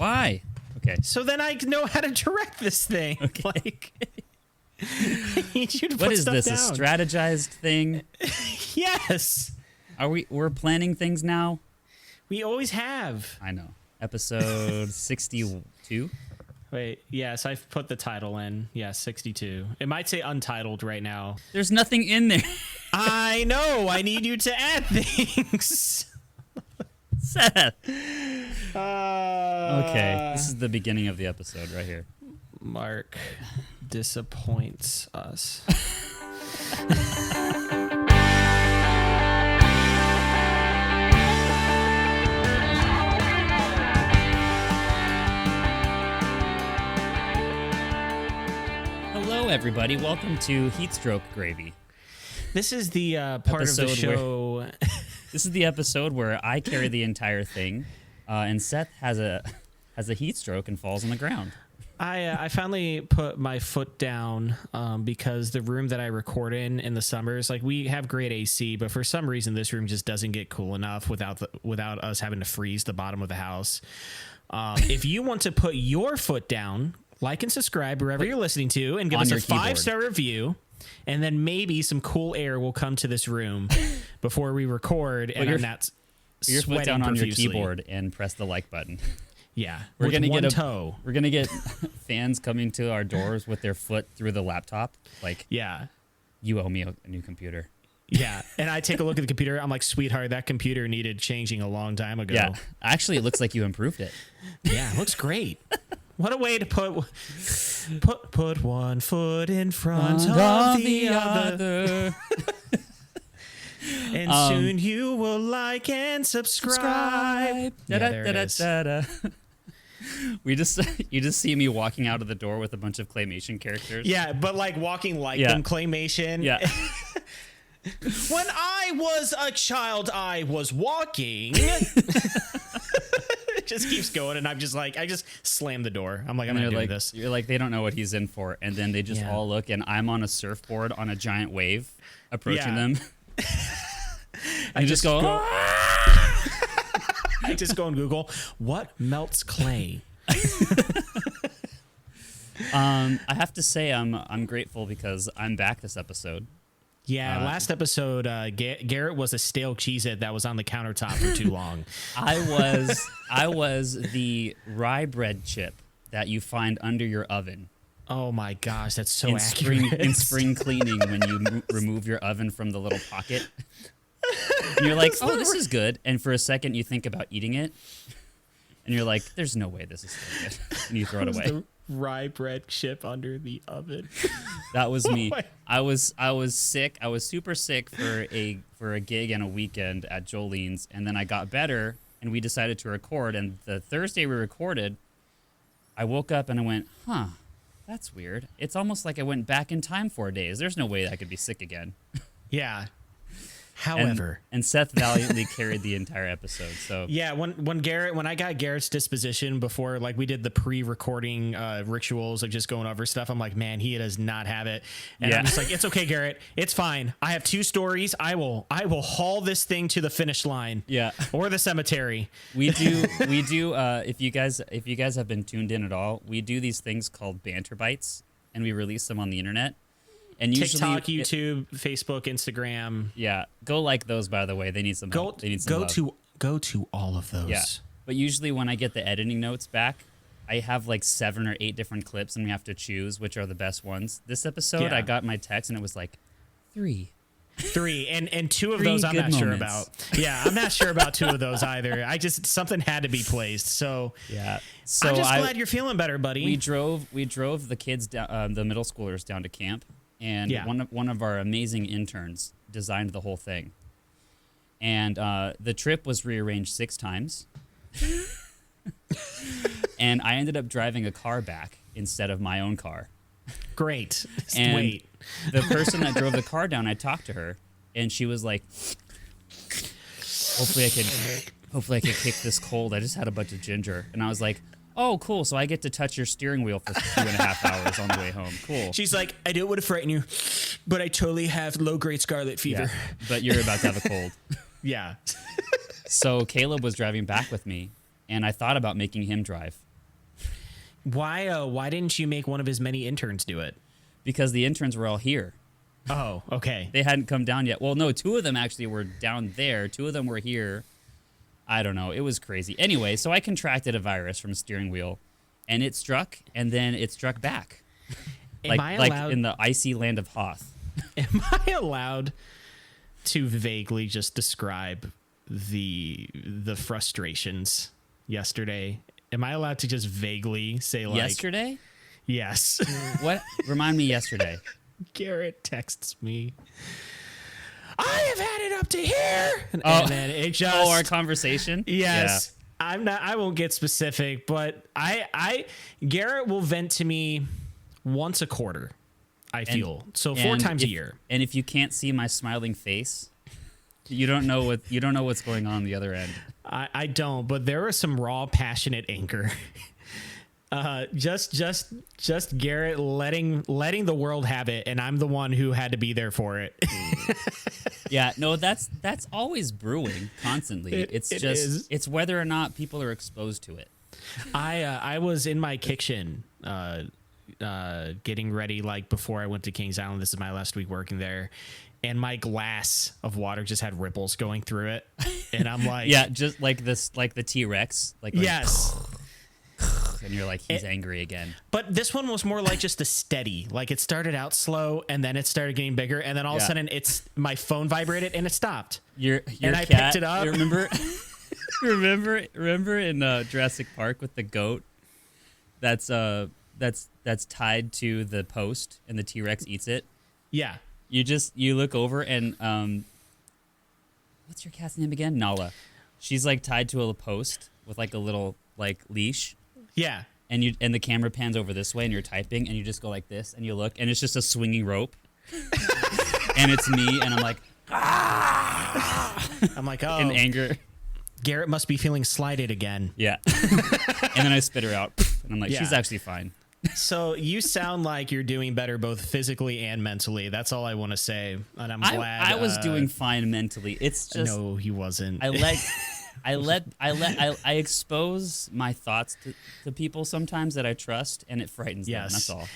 Why? Okay. So then I know how to direct this thing. Okay. Like, I need you to What put is stuff this? down. A strategized thing? Yes. We're planning things now? We always have. I know. Episode 62? Wait, yes, I've put the title in. Yeah, 62. It might say untitled right now. There's nothing in there. I know. I need you to add things. Seth. Okay, this is the beginning of the episode right here. Mark disappoints us. Hello, everybody. Welcome to Heatstroke Gravy. This is the part of the Episode show. This is the episode where I carry the entire thing, and Seth has a heat stroke and falls on the ground. I finally put my foot down because the room that I record in the summers, like we have great AC, but for some reason this room just doesn't get cool enough without us having to freeze the bottom of the house. If you want to put your foot down, like and subscribe wherever you're listening to, and give us a 5-star review, and then maybe some cool air will come to this room before we record. And I'm not your foot down on profusely. your keyboard and press the like button. Yeah, We're gonna get toe. We're gonna get fans coming to our doors with their foot through the laptop. Like, yeah, you owe me a new computer. Yeah, and I take a look at the computer. I'm like, sweetheart, that computer needed changing a long time ago. Yeah, actually, it looks like you improved it. Yeah, it looks great. What a way to put one foot in front of the other. And soon you will like and subscribe. Yeah, there it is. You just see me walking out of the door with a bunch of claymation characters. Yeah, but like walking like them claymation. Yeah. When I was a child, I was walking. It just keeps going, and I'm just like, I just slam the door. I'm like, I'm not doing this. You're like, they don't know what he's in for, and then they just all look, and I'm on a surfboard on a giant wave approaching them. I just go. I just go and Google what melts clay. I have to say, I'm grateful because I'm back this episode. Yeah, last episode, Garrett was a stale Cheez-It that was on the countertop for too long. I was the rye bread chip that you find under your oven. Oh my gosh, that's so accurate. In spring cleaning, when you remove your oven from the little pocket, and you're like, "Oh, this is good." And for a second, you think about eating it, and you're like, "There's no way this is still good," and you throw it away. Rye bread chip under the oven. That was me. I was sick. I was super sick for a gig and a weekend at Jolene's, and then I got better, and we decided to record. And the Thursday we recorded, I woke up and I went, "Huh, that's weird. It's almost like I went back in time 4 days. There's no way I could be sick again." Yeah. However, and Seth valiantly carried the entire episode. So yeah, when I got Garrett's disposition before, like we did the pre-recording rituals of just going over stuff, I'm like, man, he does not have it. And I'm just like, it's okay, Garrett, it's fine. I have 2 stories. I will haul this thing to the finish line. Yeah, or the cemetery. We do. If you guys have been tuned in at all, we do these things called banter bites, and we release them on the internet. And TikTok, YouTube, Facebook, Instagram. Yeah, go like those. By the way, they need some help. They need some love. Go to all of those. Yeah, but usually when I get the editing notes back, I have like 7 or 8 different clips, and we have to choose which are the best ones. This episode, I got my text, and it was like 3, and 2 of those I'm not sure about. Yeah, I'm not sure about 2 of those either. Something had to be placed. So yeah, so I'm just glad you're feeling better, buddy. We drove the kids down, the middle schoolers down to camp. And one of our amazing interns designed the whole thing. And the trip was rearranged 6 times. And I ended up driving a car back instead of my own car. Great. And the person that drove the car down, I talked to her, and she was like, hopefully I could kick this cold. I just had a bunch of ginger. And I was like, oh, cool. So I get to touch your steering wheel for 2.5 hours on the way home. Cool. She's like, I don't want to frighten you, but I totally have low-grade scarlet fever. Yeah, but you're about to have a cold. Yeah. So Caleb was driving back with me, and I thought about making him drive. Why didn't you make one of his many interns do it? Because the interns were all here. Oh, okay. They hadn't come down yet. Well, no, 2 of them actually were down there. 2 of them were here. I don't know. It was crazy. Anyway, so I contracted a virus from a steering wheel, and it struck, and then it struck back. like in the icy land of Hoth. Am I allowed to vaguely just describe the frustrations yesterday? Am I allowed to just vaguely say like yesterday? Yes. What? Remind me yesterday. Garrett texts me, I have had it up to here. And then it just our conversation? Yes. Yeah. I won't get specific, but Garrett will vent to me once a quarter, I feel. So 4 times a year. And if you can't see my smiling face, you don't know what's going on the other end. I don't, but there was some raw, passionate anger. Just Garrett letting the world have it, and I'm the one who had to be there for it. Yeah, no, that's always brewing constantly. It's whether or not people are exposed to it. I was in my kitchen getting ready, like before I went to Kings Island. This is my last week working there, and my glass of water just had ripples going through it, and I'm like, yeah, just like this, like the T-Rex, like yes. And you're like, he's angry again. But this one was more like just a steady. Like it started out slow, and then it started getting bigger, and then all of a sudden, my phone vibrated and it stopped. Your and cat, I picked it up. You remember in Jurassic Park with the goat that's tied to the post, and the T-Rex eats it. Yeah. You look over and what's your cat's name again? Nala. She's like tied to a post with like a little like leash. Yeah. And the camera pans over this way, and you're typing, and you just go like this, and you look, and it's just a swinging rope. And it's me, and I'm like, ah! I'm like, oh. In anger. Garrett must be feeling slighted again. Yeah. And then I spit her out, and I'm like, she's actually fine. So you sound like you're doing better both physically and mentally. That's all I want to say, and I'm glad. I was doing fine mentally. It's just no, he wasn't. I expose my thoughts to people sometimes that I trust, and it frightens them. That's all.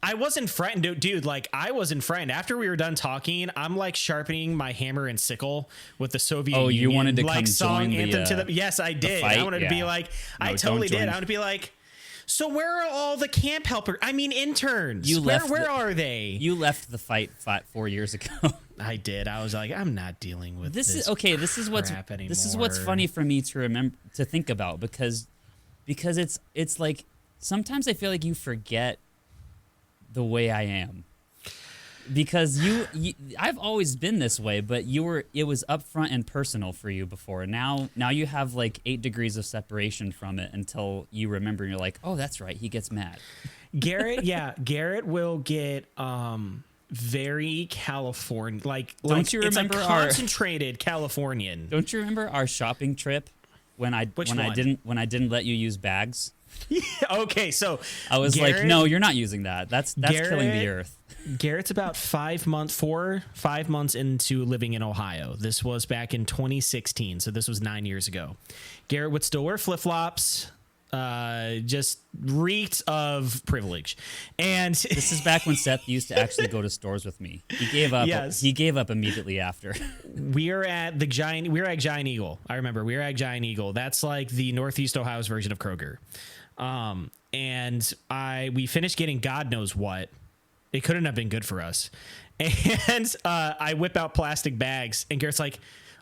I wasn't frightened, dude. Like I wasn't frightened. After we were done talking, I'm like sharpening my hammer and sickle with the Soviet Union. You wanted to like come song join anthem the yes, I did. fight? I wanted to be like, I totally did. I wanted to be like, so where are all the camp helpers? I mean, interns. Where are they? You left the fight 4 years ago. I did. I was like, I'm not dealing with this. This is what's funny for me to think about because it's like sometimes I feel like you forget the way I am. Because I've always been this way, but it was upfront and personal for you before. Now you have like 8 degrees of separation from it until you remember and you're like, oh, that's right, he gets mad. Garrett will get very California, don't you remember it's like concentrated Californian? Don't you remember our shopping trip when I didn't let you use bags? Yeah, okay, so I was like, no, you're not using that. That's killing the earth. Garrett's about 5 months into living in Ohio. This was back in 2016, so this was 9 years ago. Garrett would still wear flip-flops, just reeked of privilege. And this is back when Seth used to actually go to stores with me. He gave up. Yes. He gave up immediately after. We were at Giant Eagle. I remember we were at Giant Eagle. That's like the Northeast Ohio's version of Kroger. And we finished getting God knows what. It couldn't have been good for us. And I whip out plastic bags, and Garrett's like,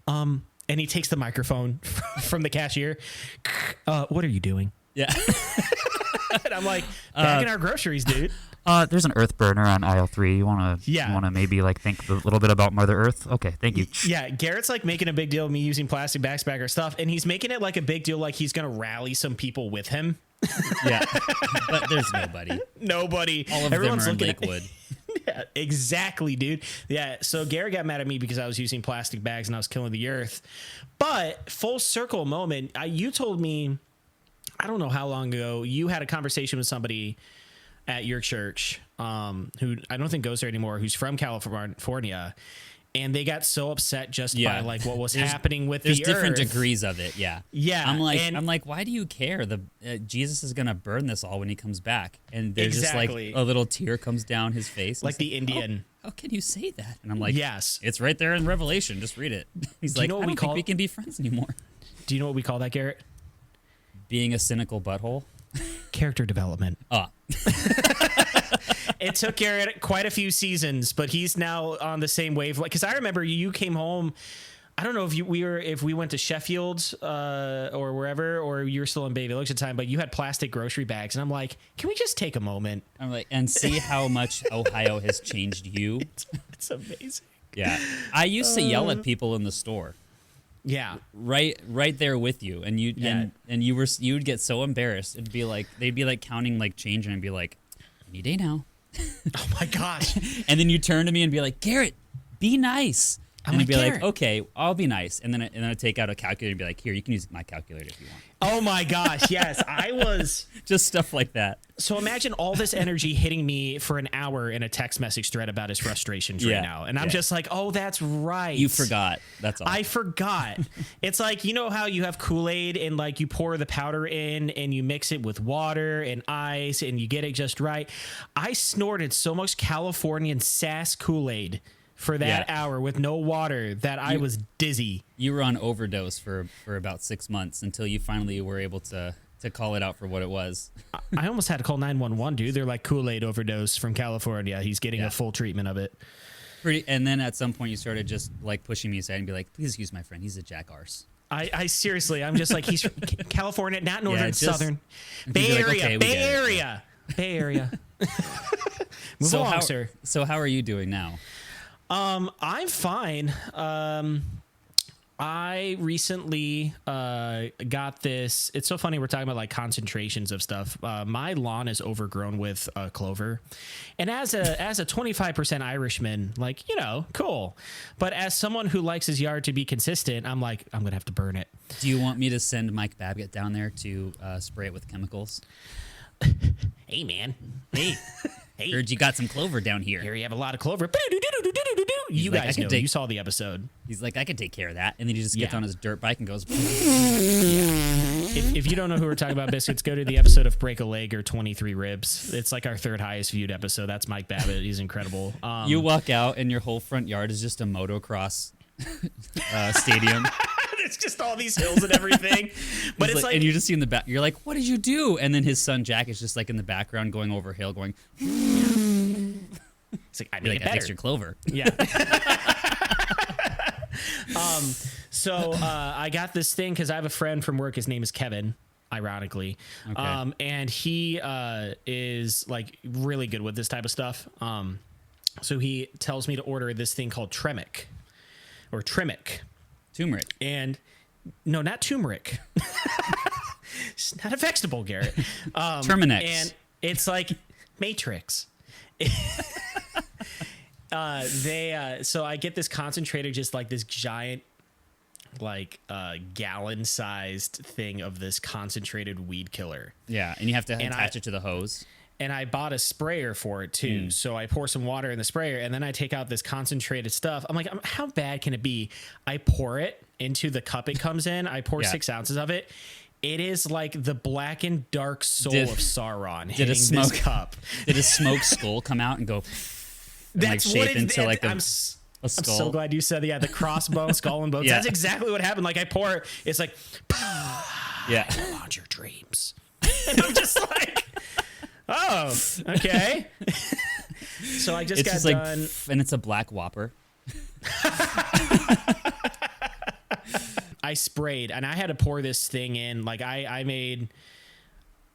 and he takes the microphone from the cashier. What are you doing? Yeah. And I'm like, bagging our groceries, dude. There's an earth burner on aisle 3. You wanna maybe like think a little bit about Mother Earth? Okay, thank you. Yeah, Garrett's like making a big deal of me using plastic bags to bag our stuff, and he's making it like a big deal, like he's gonna rally some people with him. Yeah, but there's nobody. All of Everyone's them are in looking Lakewood. Yeah, exactly, dude. Yeah, so Garrett got mad at me because I was using plastic bags and I was killing the earth. But full circle moment, you told me, I don't know how long ago, you had a conversation with somebody at your church who I don't think goes there anymore, who's from California. and they got so upset just by like what was happening with there's the different earth. degrees of it. Yeah. I'm like, why do you care? Jesus is gonna burn this all when he comes back, and there's just like a little tear comes down his face, like the Indian. How can you say that? And I'm like, yes, it's right there in Revelation. Just read it. He's like, I don't think we can be friends anymore. Do you know what we call that, Garrett? Being a cynical butthole. Character development. It took Garrett quite a few seasons, but he's now on the same wave. Like, because I remember you came home. I don't know if we went to Sheffield or wherever, or you were still in Baby Village at the time, but you had plastic grocery bags, and I'm like, can we just take a moment? I'm like, and see how much Ohio has changed you. It's amazing. Yeah, I used to yell at people in the store. Yeah, right there with you, and you would get so embarrassed. It'd be like they'd be like counting like change, and I'd be like, any day now. Oh my gosh! And then you turn to me and be like, Garrett, be nice. And I'd be like, okay, I'll be nice. And then I'd take out a calculator and be like, here, you can use my calculator if you want. Oh my gosh, yes. I was... Just stuff like that. So imagine all this energy hitting me for an hour in a text message thread about his frustrations right now. And I'm just like, oh, that's right. You forgot. That's all. I forgot. It's like, you know how you have Kool-Aid and like you pour the powder in and you mix it with water and ice and you get it just right. I snorted so much Californian sass Kool-Aid for that hour with no water that I was dizzy. You were on overdose for about 6 months until you finally were able to call it out for what it was. I almost had to call 911, dude. They're like, Kool-Aid overdose from California. He's getting a full treatment of it. And then at some point you started just like pushing me aside and be like, please excuse my friend. He's a jackarse. I seriously, I'm just like, he's from California, not northern, southern. Bay Area, like, Bay Area. Bay Area. Move along, sir. So how are you doing now? I'm fine. I recently got this. It's so funny we're talking about like concentrations of stuff. My lawn is overgrown with clover, and as a 25% Irishman, like, you know, cool. But as someone who likes his yard to be consistent, I'm like, I'm gonna have to burn it. Do you want me to send Mike Babbitt down there to spray it with chemicals? Hey man, hey. Heard you got some clover down here. Here you have a lot of clover. You guys know. You saw the episode. He's like, I could take care of that. And then he just gets on his dirt bike and goes. If you don't know who we're talking about, Biscuits, go to the episode of Break a Leg or 23 Ribs. It's like our third highest viewed episode. That's Mike Babbitt. He's incredible. You walk out and your whole front yard is just a motocross stadium. It's just all these hills and everything. But it's like, and you just see in the back, you're like, what did you do? And then his son Jack is just like in the background going over a hill going. It's like, I made it better. I fixed your clover. Yeah. So I got this thing because I have a friend from work. His name is Kevin, ironically. Okay. And he is like really good with this type of stuff. So he tells me to order this thing called Tremic or Tremic. Turmeric. And no, not turmeric. It's not a vegetable, Garrett. Terminex. And it's like Matrix. So I get this concentrated, just like this giant, like gallon sized thing of this concentrated weed killer. Yeah. And you have to attach it to the hose. And I bought a sprayer for it too. So I pour some water in the sprayer and then I take out this concentrated stuff. I'm like, how bad can it be? I pour it into the cup it comes in. I pour 6 ounces of it. It is like the black and dark soul of Sauron hitting this cup. Did a smoke skull come out and go and like shape into like a skull? I'm so glad you said the crossbone, skull and bones. That's exactly what happened. Like I pour it. It's like, launch your dreams. And I'm just like... Oh, okay. So I just got done. And it's a black Whopper. I sprayed and I had to pour this thing in. Like I made,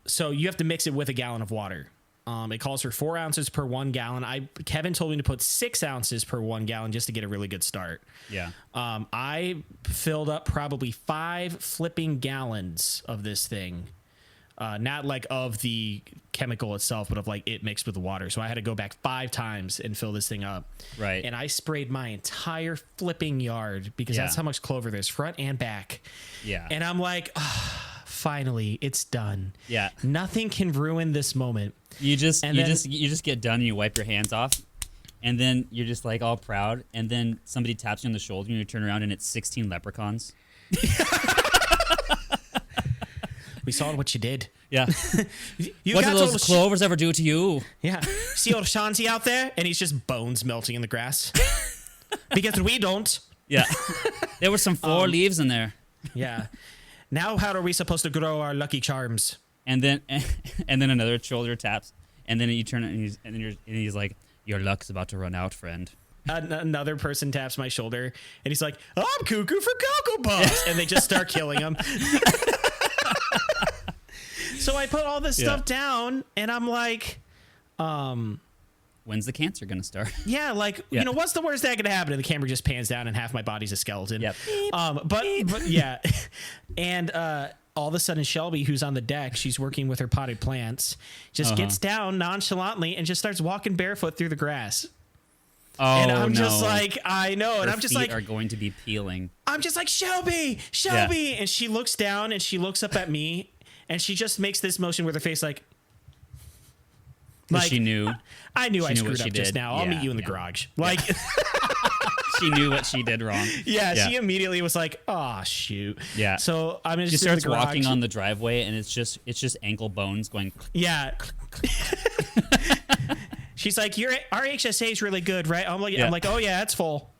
so you have to mix it with a gallon of water. It calls for 4 ounces per 1 gallon. Kevin told me to put 6 ounces per 1 gallon just to get a really good start. Yeah. I filled up probably 5 flipping gallons of this thing. Not like of the chemical itself, but of like it mixed with the water. So I had to go back 5 times and fill this thing up. Right. And I sprayed my entire flipping yard because that's how much clover there's front and back. Yeah. And I'm like, finally, it's done. Yeah. Nothing can ruin this moment. You just get done and you wipe your hands off And then you're just like all proud, and then somebody taps you on the shoulder, and you turn around, and it's 16 leprechauns. We saw what you did. Yeah. You what got did those clovers ever do to you? Yeah. See old Shanzi out there? And he's just bones melting in the grass. Because we don't. Yeah. There were some 4 leaves in there. Yeah. Now how are we supposed to grow our lucky charms? And then another shoulder taps, and then you turn it, and he's like, "Your luck's about to run out, friend." Another person taps my shoulder, and he's like, "I'm cuckoo for Cocoa Puffs," and they just start killing him. So I put all this stuff down, and I'm like, when's the cancer gonna start? Yeah, like you know, what's the worst that could happen? And the camera just pans down, and half my body's a skeleton. Yep. But yeah, and all of a sudden, Shelby, who's on the deck, she's working with her potted plants, just gets down nonchalantly and just starts walking barefoot through the grass. Oh, and I'm no. just like, I know, and Her I'm just feet like, are going to be peeling. I'm just like, Shelby, and she looks down and she looks up at me, and she just makes this motion with her face, like she knew. I knew I screwed up just now. I'll meet you in the garage. Like. She knew what she did wrong. Yeah, she immediately was like, "Oh shoot!" Yeah. So I'm just she starts walking on the driveway, and it's just ankle bones going. Yeah. She's like, "Our HSA is really good, right?" I'm like, "Oh yeah, it's full."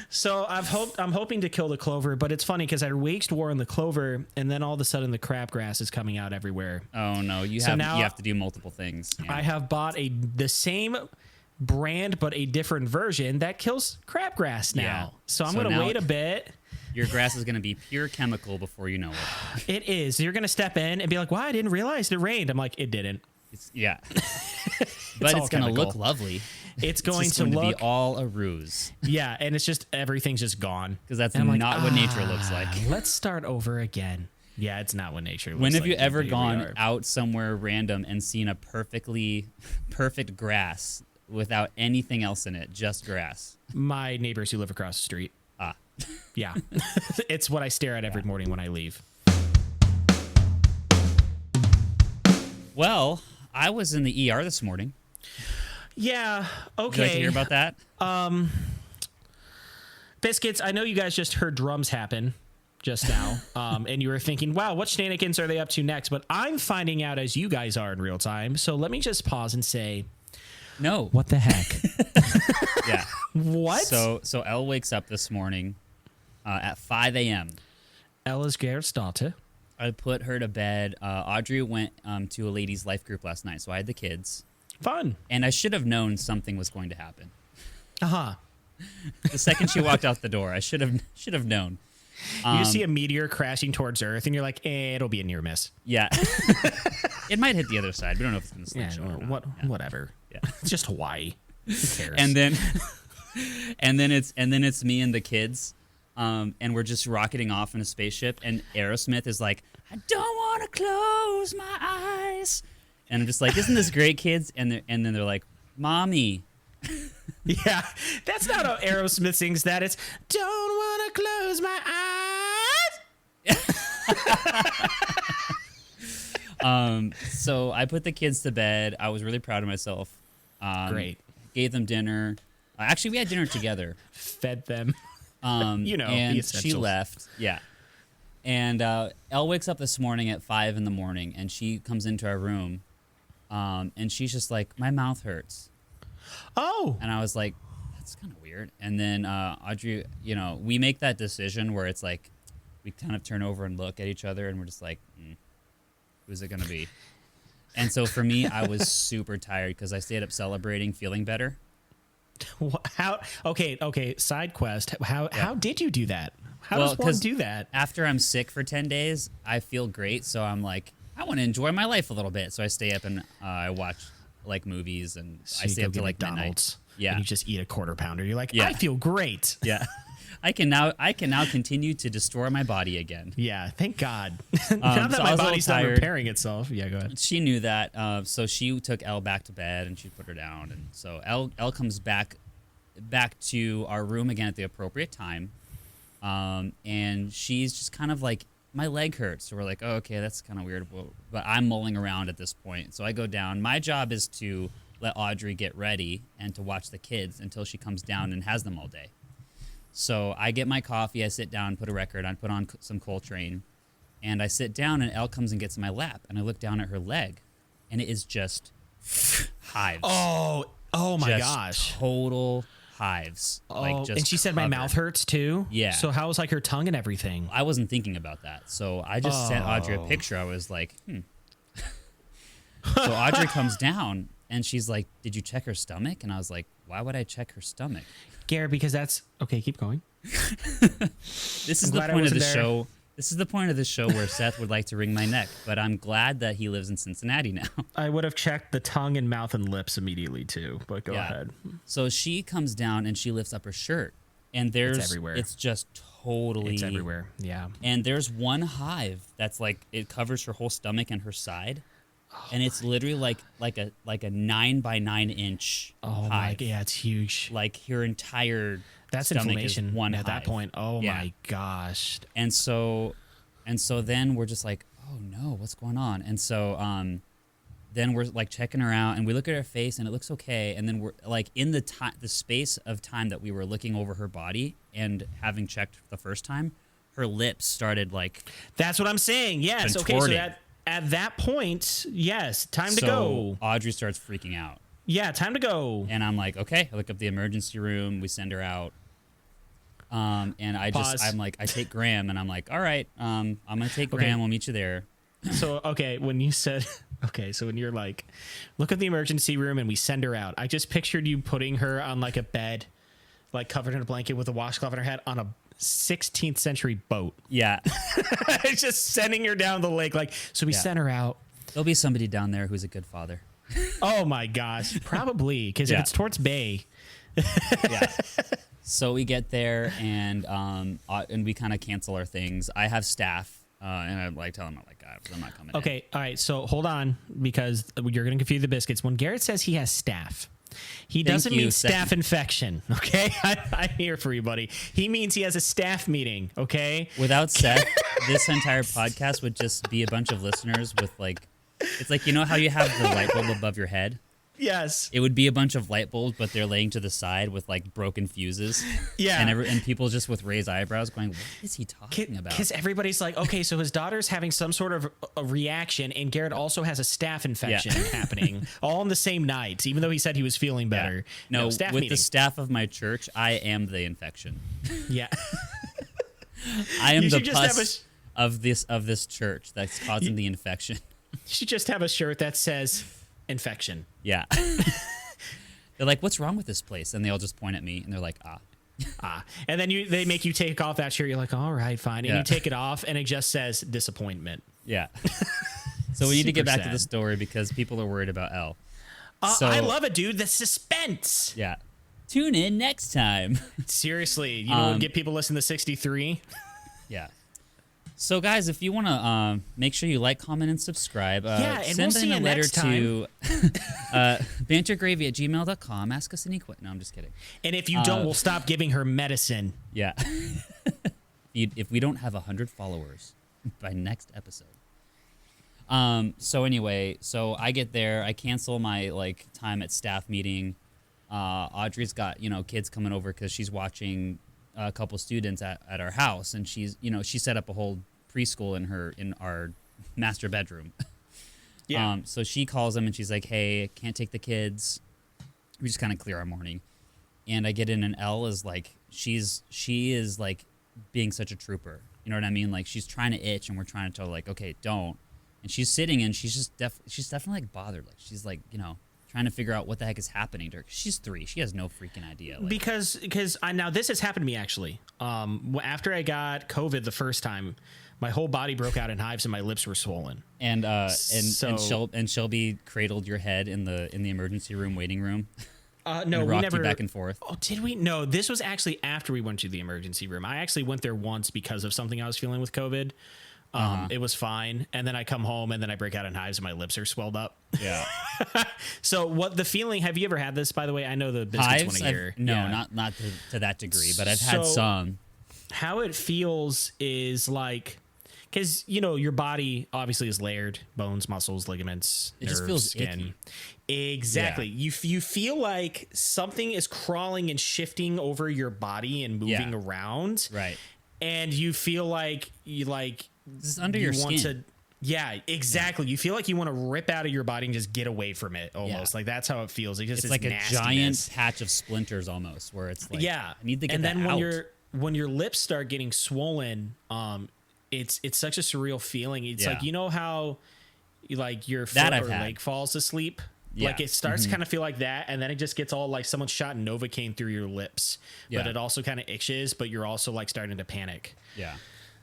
So I'm hoping to kill the clover, but it's funny because I waged war on the clover, and then all of a sudden the crabgrass is coming out everywhere. Oh no! You have to do multiple things. Yeah. I have bought the same brand but a different version that kills crabgrass now. Yeah. So I'm going to wait a bit. Your grass is going to be pure chemical before you know it. It is. You're going to step in and be like, "Wow, I didn't realize it rained." I'm like, "It didn't." But it's going to look lovely. It's going to be all a ruse. Yeah, and it's just everything's just gone. Because that's not what nature looks like. Let's start over again. Yeah, it's not what nature looks like. When have you ever gone out somewhere random and seen a perfect grass without anything else in it, just grass? My neighbors who live across the street. Yeah. It's what I stare at every morning when I leave. Well, I was in the ER this morning. Yeah, okay. Would you like to hear about that? Biscuits, I know you guys just heard drums happen just now, and you were thinking, wow, what shenanigans are they up to next? But I'm finding out as you guys are in real time, so let me just pause and say, no. What the heck? Yeah. What? So Elle wakes up this morning at 5 a.m. Elle is Garrett's daughter. I put her to bed. Audrey went to a ladies' life group last night, so I had the kids. Fun. And I should have known something was going to happen. Uh-huh. The second she walked out the door, I should have known. You just see a meteor crashing towards Earth, and you're like, it'll be a near miss. Yeah. It might hit the other side. We don't know if it's going to slip short or not. Whatever. Yeah. It's just Hawaii. Who cares? And then it's me and the kids, and we're just rocketing off in a spaceship, and Aerosmith is like, "I don't want to close my eyes," and I'm just like, "Isn't this great, kids?" And then they're like, "Mommy." Yeah, that's not how Aerosmith sings that. It's "Don't want to close my eyes." So I put the kids to bed. I was really proud of myself. Great. Gave them dinner. Actually, we had dinner together. Fed them. And the she left. Yeah. And Elle wakes up this morning at 5 in the morning, and she comes into our room, and she's just like, "My mouth hurts." Oh. And I was like, that's kind of weird. And then Audrey, we make that decision where it's like we kind of turn over and look at each other, and we're just like, who's it going to be? And so for me, I was super tired because I stayed up celebrating, feeling better. How? Okay. Side quest. How did you do that? How does one do that? After I'm sick for 10 days, I feel great. So I'm like, I want to enjoy my life a little bit. So I stay up and I watch like movies, and so I stay up to like McDonald's. Midnight. Yeah. And you just eat a quarter pounder. You're like, I feel great. Yeah. I can now continue to destroy my body again. Yeah, thank God. Now that my body's not repairing itself. Yeah, go ahead. She knew that, so she took Elle back to bed and she put her down, and so Elle comes back to our room again at the appropriate time, and she's just kind of like, my leg hurts. So we're like, oh, okay, that's kind of weird, but I'm mulling around at this point. So I go down. My job is to let Audrey get ready and to watch the kids until she comes down and has them all day. So I get my coffee, I sit down, put a record on, put on some Coltrane, and I sit down, and Elle comes and gets in my lap, and I look down at her leg, and it is just hives. Oh my just gosh. Total hives. And she said my mouth hurts too? Yeah. So how was like her tongue and everything? I wasn't thinking about that. So I just sent Audrey a picture. I was like, So Audrey comes down, and she's like, did you check her stomach? And I was like, why would I check her stomach? Garrett, because that's... Okay, keep going. This is the point of the show. This is the point of the show where Seth would like to wring my neck, but I'm glad that he lives in Cincinnati now. I would have checked the tongue and mouth and lips immediately too, but go ahead. So she comes down and she lifts up her shirt, and it's everywhere. It's just totally... It's everywhere, yeah. And there's one hive that's like, it covers her whole stomach and her side, and it's literally like a 9x9 inch hive. Yeah, it's huge. Like your entire... That's inflammation one at that hive. point. Oh my gosh. And so then we're just like, oh no, what's going on? And so then we're like checking her out, and we look at her face, and it looks okay. And then we're like in the space of time that we were looking over her body and having checked the first time, her lips started like... That's what I'm saying. Yes. Contorting. Okay. So at that point, yes, time to go. Audrey starts freaking out. Yeah, time to go. And I'm like, okay. I look up the emergency room. We send her out. And I'm like, I take Graham, and I'm like, all right, I'm gonna take Graham. We'll meet you there. So when you said, so when you're like, look at the emergency room and we send her out, I just pictured you putting her on like a bed, like covered in a blanket with a washcloth on her head on a 16th century boat. Yeah. Just sending her down the lake. Like, so we sent her out. There'll be somebody down there who's a good father. Oh my gosh, probably, because if it's towards Bay. Yeah. So we get there, and we kind of cancel our things. I have staff, and I like tell him, guys, I'm not coming. Okay, all right. So hold on, because you're going to confuse the biscuits. When Garrett says he has staff, he doesn't mean staph infection. Okay, I'm here for you, buddy. He means he has a staff meeting. Okay. Without Seth, this entire podcast would just be a bunch of listeners with like, it's like, you know how you have the light bulb above your head? Yes. It would be a bunch of light bulbs, but they're laying to the side with like broken fuses. Yeah. And people just with raised eyebrows going, what is he talking about? Because everybody's like, okay, so his daughter's having some sort of a reaction, and Garrett also has a staph infection happening all on the same night, even though he said he was feeling better. Yeah. No, staff with meeting. the staff of my church, I am the infection. Yeah. I am the pus of this church that's causing the infection. You should just have a shirt that says infection. Yeah. They're like, what's wrong with this place? And they all just point at me, and they're like, And then they make you take off that shirt. You're like, all right, fine. And you take it off, and it just says disappointment. Yeah. So we need to get back to the story because people are worried about Elle. I love it, dude. The suspense. Yeah. Tune in next time. Seriously, you know, get people listen to 63. Yeah. So, guys, if you want to make sure you like, comment, and subscribe, and send in a letter to bantergravy@gmail.com. Ask us any questions. No, I'm just kidding. And if you don't, we'll stop giving her medicine. Yeah. If we don't have 100 followers by next episode. So anyway, so I get there. I cancel my time at staff meeting. Audrey's got kids coming over because she's watching a couple students at our house, and she set up a whole preschool in our master bedroom. Yeah. So she calls them and she's like, "Hey, can't take the kids." We just kind of clear our morning, and I get in, and Elle is like, she is like being such a trooper. You know what I mean? Like she's trying to itch, and we're trying to tell her like, okay, don't. And she's sitting, and she's just she's definitely like bothered. Like she's like trying to figure out what the heck is happening to her. She's 3. She has no freaking idea. Because now this has happened to me actually. After I got COVID the first time, my whole body broke out in hives and my lips were swollen. And Shelby cradled your head in the emergency room waiting room. No, we never you back and forth. Oh, did we? No, this was actually after we went to the emergency room. I actually went there once because of something I was feeling with COVID. It was fine, and then I come home, and then I break out in hives, and my lips are swelled up. Yeah. So, what the feeling? Have you ever had this? By the way, I know the biscuits want to hear. No, not to that degree, but I've had some. How it feels is like, because your body obviously is layered: bones, muscles, ligaments, It nerves, just feels skin. icky. Exactly. Yeah. You feel like something is crawling and shifting over your body and moving around. Right. And you feel like this is under your skin. Yeah, exactly. Yeah. You feel like you want to rip out of your body and just get away from it almost. Yeah. Like that's how it feels. It's like nastiness. A giant patch of splinters almost where it's like, I need to get that out. And then when your lips start getting swollen, it's such a surreal feeling. It's like, how like your foot or leg falls asleep? Yeah. Like it starts to kind of feel like that, and then it just gets all like someone shot Novocaine through your lips. Yeah. But it also kind of itches, but you're also like starting to panic. Yeah.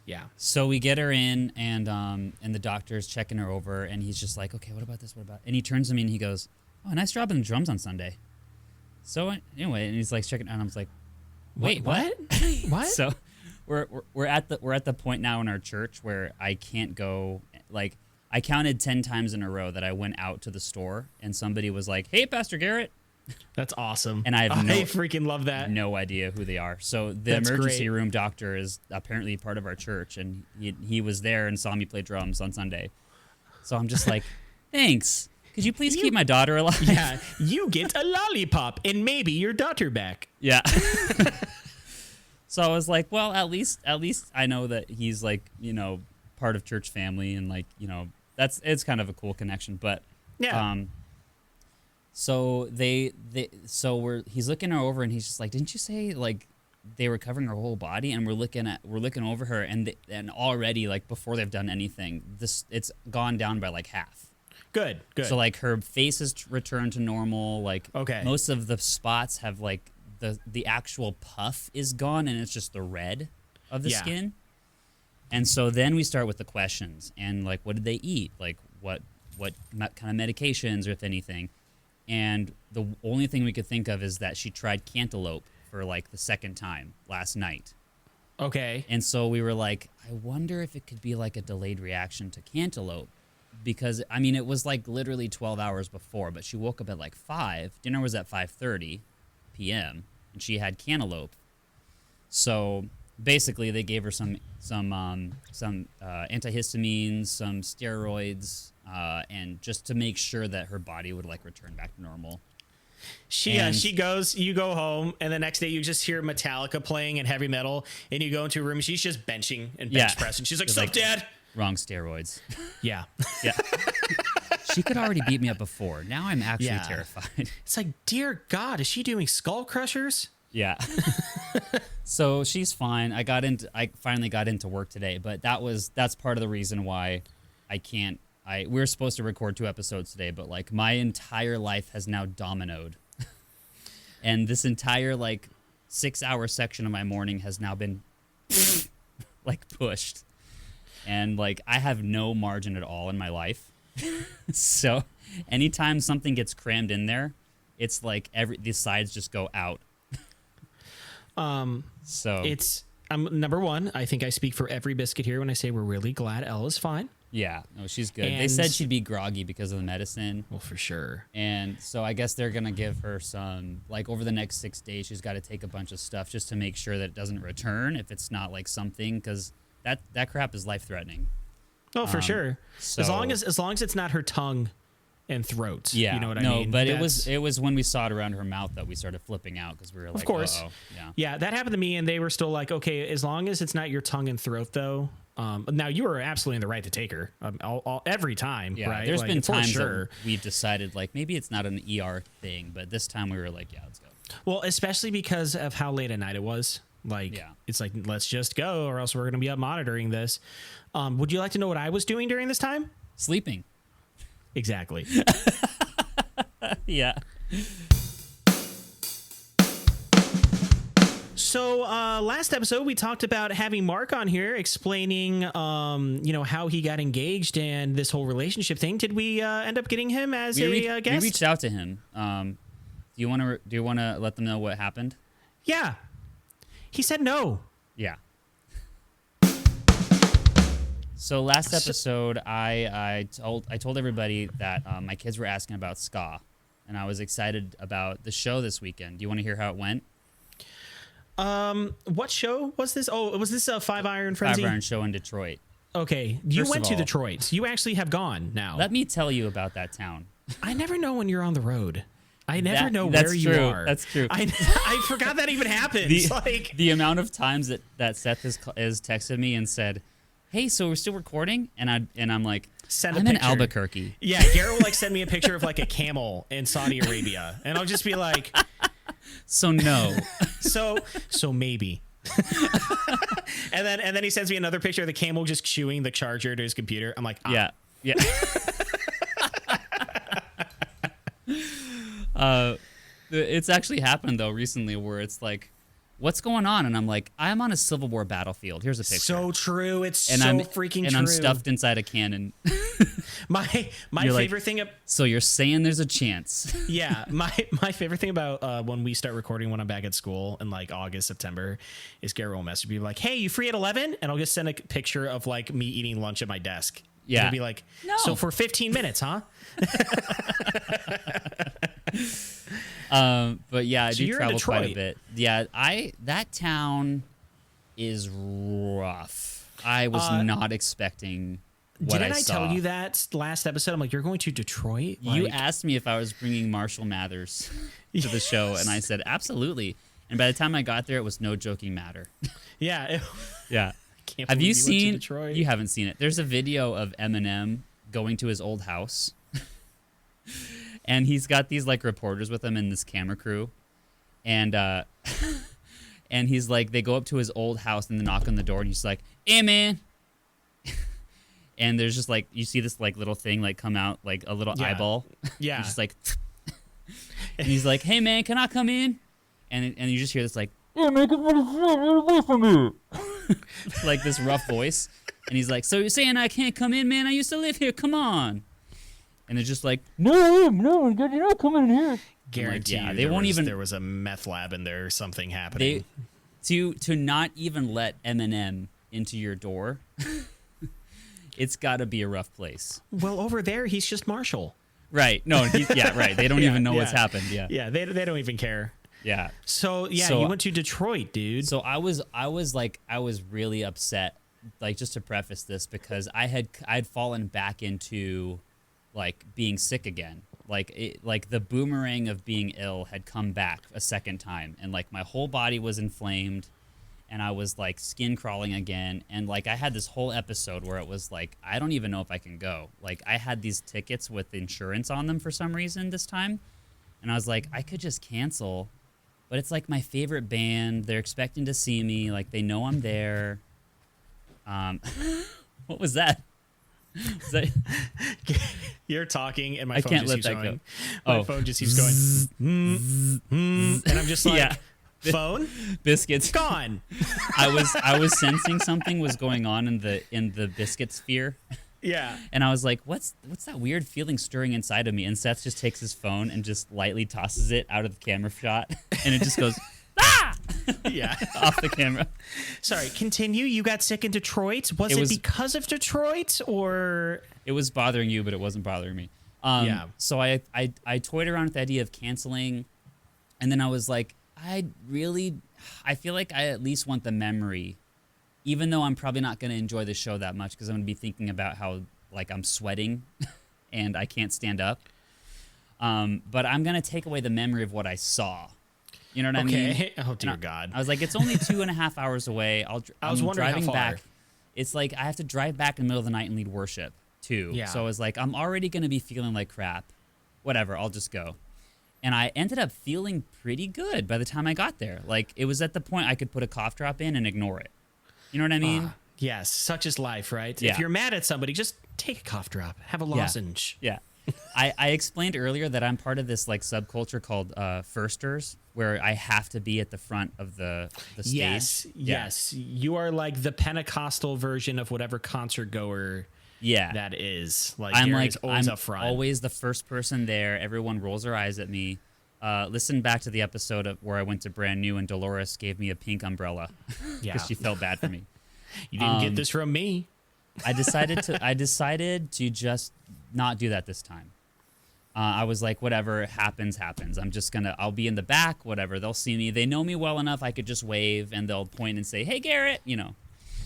Yeah. So we get her in, and the doctor's checking her over, and he's just like, okay, what about this? What about? And he turns to me and he goes, oh, nice job on the drums on Sunday. So anyway, and he's like checking, and I was like, wait, what? What? So we're at the point now in our church where I can't go. Like I counted 10 times in a row that I went out to the store, and somebody was like, hey, Pastor Garrett. That's awesome. And I freaking love that. No idea who they are. So the emergency room doctor is apparently part of our church, and he was there and saw me play drums on Sunday. So I'm just like, thanks. Could you please keep my daughter alive? Yeah, you get a lollipop and maybe your daughter back. Yeah. So I was like, well, at least I know that he's like, part of church family, and like, it's kind of a cool connection. But yeah. So he's looking her over, and he's just like, didn't you say like they were covering her whole body? And we're looking over her, and already like before they've done anything, it's gone down by like half. Good. So like her face has returned to normal. Like most of the spots have like the actual puff is gone, and it's just the red of the skin. And so then we start with the questions, and like, what did they eat? Like what kind of medications, or if anything. And the only thing we could think of is that she tried cantaloupe for like the second time last night. Okay. And so we were like, I wonder if it could be like a delayed reaction to cantaloupe. Because, I mean, it was like literally 12 hours before, but she woke up at like 5. Dinner was at 5:30 p.m., and she had cantaloupe. So basically they gave her some antihistamines, some steroids, and just to make sure that her body would like return back to normal. She goes, you go home, and the next day you just hear Metallica playing and heavy metal, and you go into a room, and she's just benching and bench pressing. She's like, "Sup, like, Dad?" Wrong steroids. Yeah. Yeah. She could already beat me up before. Now I'm actually terrified. It's like, dear God, is she doing skull crushers? Yeah. So she's fine. I finally got into work today, but that's part of the reason why I can't. We're supposed to record 2 episodes today, but like my entire life has now dominoed. And this entire like 6-hour section of my morning has now been like pushed. And like I have no margin at all in my life. So anytime something gets crammed in there, it's like the sides just go out. So it's number one, I think I speak for every biscuit here when I say we're really glad Ella's fine. Yeah, no, she's good. They said she'd be groggy because of the medicine. Well, for sure. And so I guess they're going to give her some, like over the next 6 days, she's got to take a bunch of stuff just to make sure that it doesn't return if it's not like something, because that crap is life-threatening. Oh, for sure. So, as long as it's not her tongue and throat. Yeah. You know what I mean? No, but it was when we saw it around her mouth that we started flipping out, because we were like, of course. Uh-oh. Yeah. Yeah, that happened to me, and they were still like, okay, as long as it's not your tongue and throat, though. Now, you were absolutely in the right to take her every time, yeah, right? There's like, been times that we've decided, like, maybe it's not an ER thing, but this time we were like, yeah, let's go. Well, especially because of how late at night it was. Like, it's like, let's just go, or else we're going to be up monitoring this. Would you like to know what I was doing during this time? Sleeping. Exactly. Yeah. So last episode, we talked about having Mark on here explaining, how he got engaged and this whole relationship thing. Did we end up getting him as a guest? We reached out to him. Do you want to let them know what happened? Yeah. He said no. Yeah. So last episode, I told everybody that my kids were asking about ska, and I was excited about the show this weekend. Do you want to hear how it went? What show was this? Oh, was this a 5 Iron Frenzy? 5 Iron show in Detroit. Okay, you First went of to all, Detroit. You actually have gone now. Let me tell you about that town. I never know when you're on the road. I never know that's where true. you are. That's true. I forgot that even happens. The amount of times that Seth has texted me and said, "Hey, so we're still recording?" and I'm like, Send a I'm in picture. Albuquerque. Yeah, Garrett will like send me a picture of like a camel in Saudi Arabia, and I'll just be like, So no. so maybe. and then he sends me another picture of the camel just chewing the charger to his computer. I'm like, Yeah. It's actually happened though recently where it's like, what's going on? And I'm like, I'm on a Civil War battlefield. Here's a picture. So true. It's and so I'm freaking and true. I'm stuffed inside a cannon. My favorite thing. So you're saying there's a chance? Yeah, my favorite thing about when we start recording when I'm back at school in like August, September, is Garrett will message me like, "Hey, you free at 11?" And I'll just send a picture of like me eating lunch at my desk. Yeah. And I'll be like, No. So for 15 minutes, huh? But yeah, I do you're in travel quite a Detroit. bit. Yeah, that town is rough. I was not expecting what Didn't I I saw. tell you that last episode? I'm like, you're going to Detroit? You Like, asked me if I was bringing Marshall Mathers to the show, and I said absolutely. And by the time I got there, it was no joking matter. yeah. Yeah. Can't Have believe you went to seen? Detroit. You haven't seen it. There's a video of Eminem going to his old house, and he's got these like reporters with him and this camera crew, and and he's like, they go up to his old house and they knock on the door, and he's like, "Hey man," and there's just like, you see this like little thing like come out, like a little eyeball. Yeah. He's just like, and he's like, "Hey man, can I come in?" And you just hear this like, "Yeah man, get away from me," like this rough voice, and he's like, "So you're saying I can't come in, man? I used to live here. Come on." And they're just like, "No, you're not coming in here." Guarantee yeah, you they won't even. there was a meth lab in there or something happening. To not even let Eminem into your door, it's got to be a rough place. Well, over there, he's just Marshall. Right. No, right. They don't even know what's happened. Yeah. Yeah, they don't even care. Yeah. So, yeah, So- you went to Detroit, dude. So I was really upset, like, just to preface this, because I'd fallen back into like being sick again. Like the boomerang of being ill had come back a second time, and like my whole body was inflamed, and I was like skin crawling again, and like I had this whole episode where it was like, I don't even know if I can go. Like I had these tickets with insurance on them for some reason this time, and I was like, I could just cancel, but it's like my favorite band. They're expecting to see me. Like they know I'm there. What was that? Was that You're talking, and my I phone can't just let keeps that going. go. My phone just keeps going. And I'm just like, Yeah. phone biscuits? gone. I was sensing something was going on in the biscuit sphere, Yeah. and I was like, what's that weird feeling stirring inside of me? And Seth just takes his phone and just lightly tosses it out of the camera shot, and it just goes ah Yeah. off the camera. Sorry, continue. You got sick in Detroit. Was it because of Detroit or? It was bothering you, but it wasn't bothering me. Yeah. So I toyed around with the idea of canceling, and then I was like, I feel like I at least want the memory, even though I'm probably not going to enjoy the show that much because I'm going to be thinking about how like I'm sweating and I can't stand up. But I'm going to take away the memory of what I saw. You know what I mean? Oh dear God. I was like, it's only 2.5 hours away. I was wondering how driving far. back. It's like I have to drive back in the middle of the night and lead worship too. Yeah. So I was like, I'm already going to be feeling like crap. Whatever, I'll just go. And I ended up feeling pretty good by the time I got there. Like it was at the point I could put a cough drop in and ignore it. You know what I mean? Yes, such is life, right? Yeah. If you're mad at somebody, just take a cough drop, have a lozenge. Yeah. I explained earlier that I'm part of this like subculture called firsters, where I have to be at the front of the stage. Yes, yes. You are like the Pentecostal version of whatever concert goer that is. Like I'm Gary's like always I'm up front. always the first person there. Everyone rolls their eyes at me. Listen back to the episode of where I went to Brand New and Dolores gave me a pink umbrella because she felt bad for me. You didn't get this from me. I decided to just not do that this time. I was like, whatever happens. I'll be in the back, whatever. They'll see me. They know me well enough. I could just wave and they'll point and say, "Hey, Garrett," you know.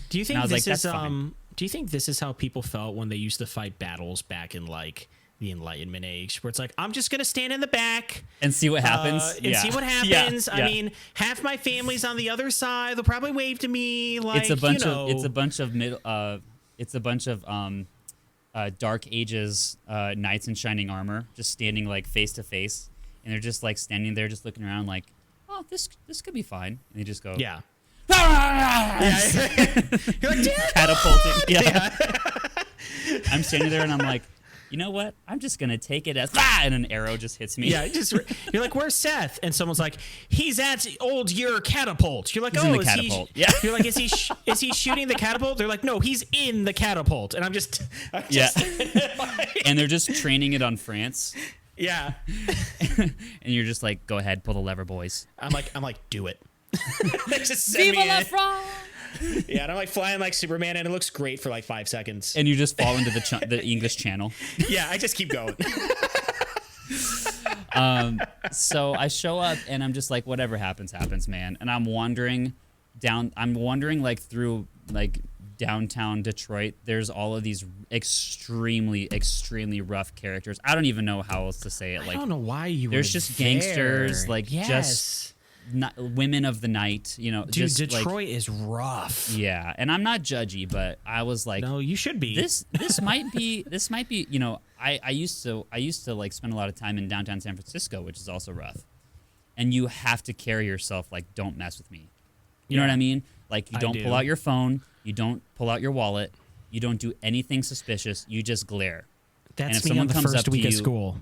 Do you think And I was this like, is that's fine. do you think this is how people felt when they used to fight battles back in like the Enlightenment age, where it's like, I'm just gonna stand in the back And see what happens. and see what Yeah, happens. I yeah. mean, half my family's on the other side. They'll probably wave to me. Like, It's a bunch you know, of Dark Ages knights in shining armor, just standing like face to face, and they're just like standing there, just looking around, like, oh, this could be fine, and they just go, yeah. You're You're like, "Damn!" catapulting. Yeah. I'm standing there and I'm like, you know what? I'm just gonna take it as and an arrow just hits me. Yeah, you're like, where's Seth? And someone's like, he's at old your catapult. You're like, He's oh, in the is catapult. he? Yeah. You're like, is he shooting the catapult? They're like, no, he's in the catapult. And I'm just Yeah. And they're just training it on France. yeah. And you're just like, go ahead, pull the lever, boys. I'm like, do it. They just send me in. France! Yeah, and I'm like flying like Superman, and it looks great for like 5 seconds. And you just fall into the English Channel. Yeah, I just keep going. So I show up and I'm just like, whatever happens, happens, man. And I'm wandering like through like downtown Detroit. There's all of these extremely, extremely rough characters. I don't even know how else to say it. Like, I don't know why you. there's were just there. gangsters, like yes. just women of the night, you know. Dude, just Detroit is rough. Yeah, and I'm not judgy, but I was like, No, you should be. this might be, you know, I used to like spend a lot of time in downtown San Francisco, which is also rough. And you have to carry yourself like, don't mess with me. You know what I mean? Like, you don't pull out your phone, you don't pull out your wallet, you don't do anything suspicious, you just glare. That's and if me someone on the comes first up week to of you, school.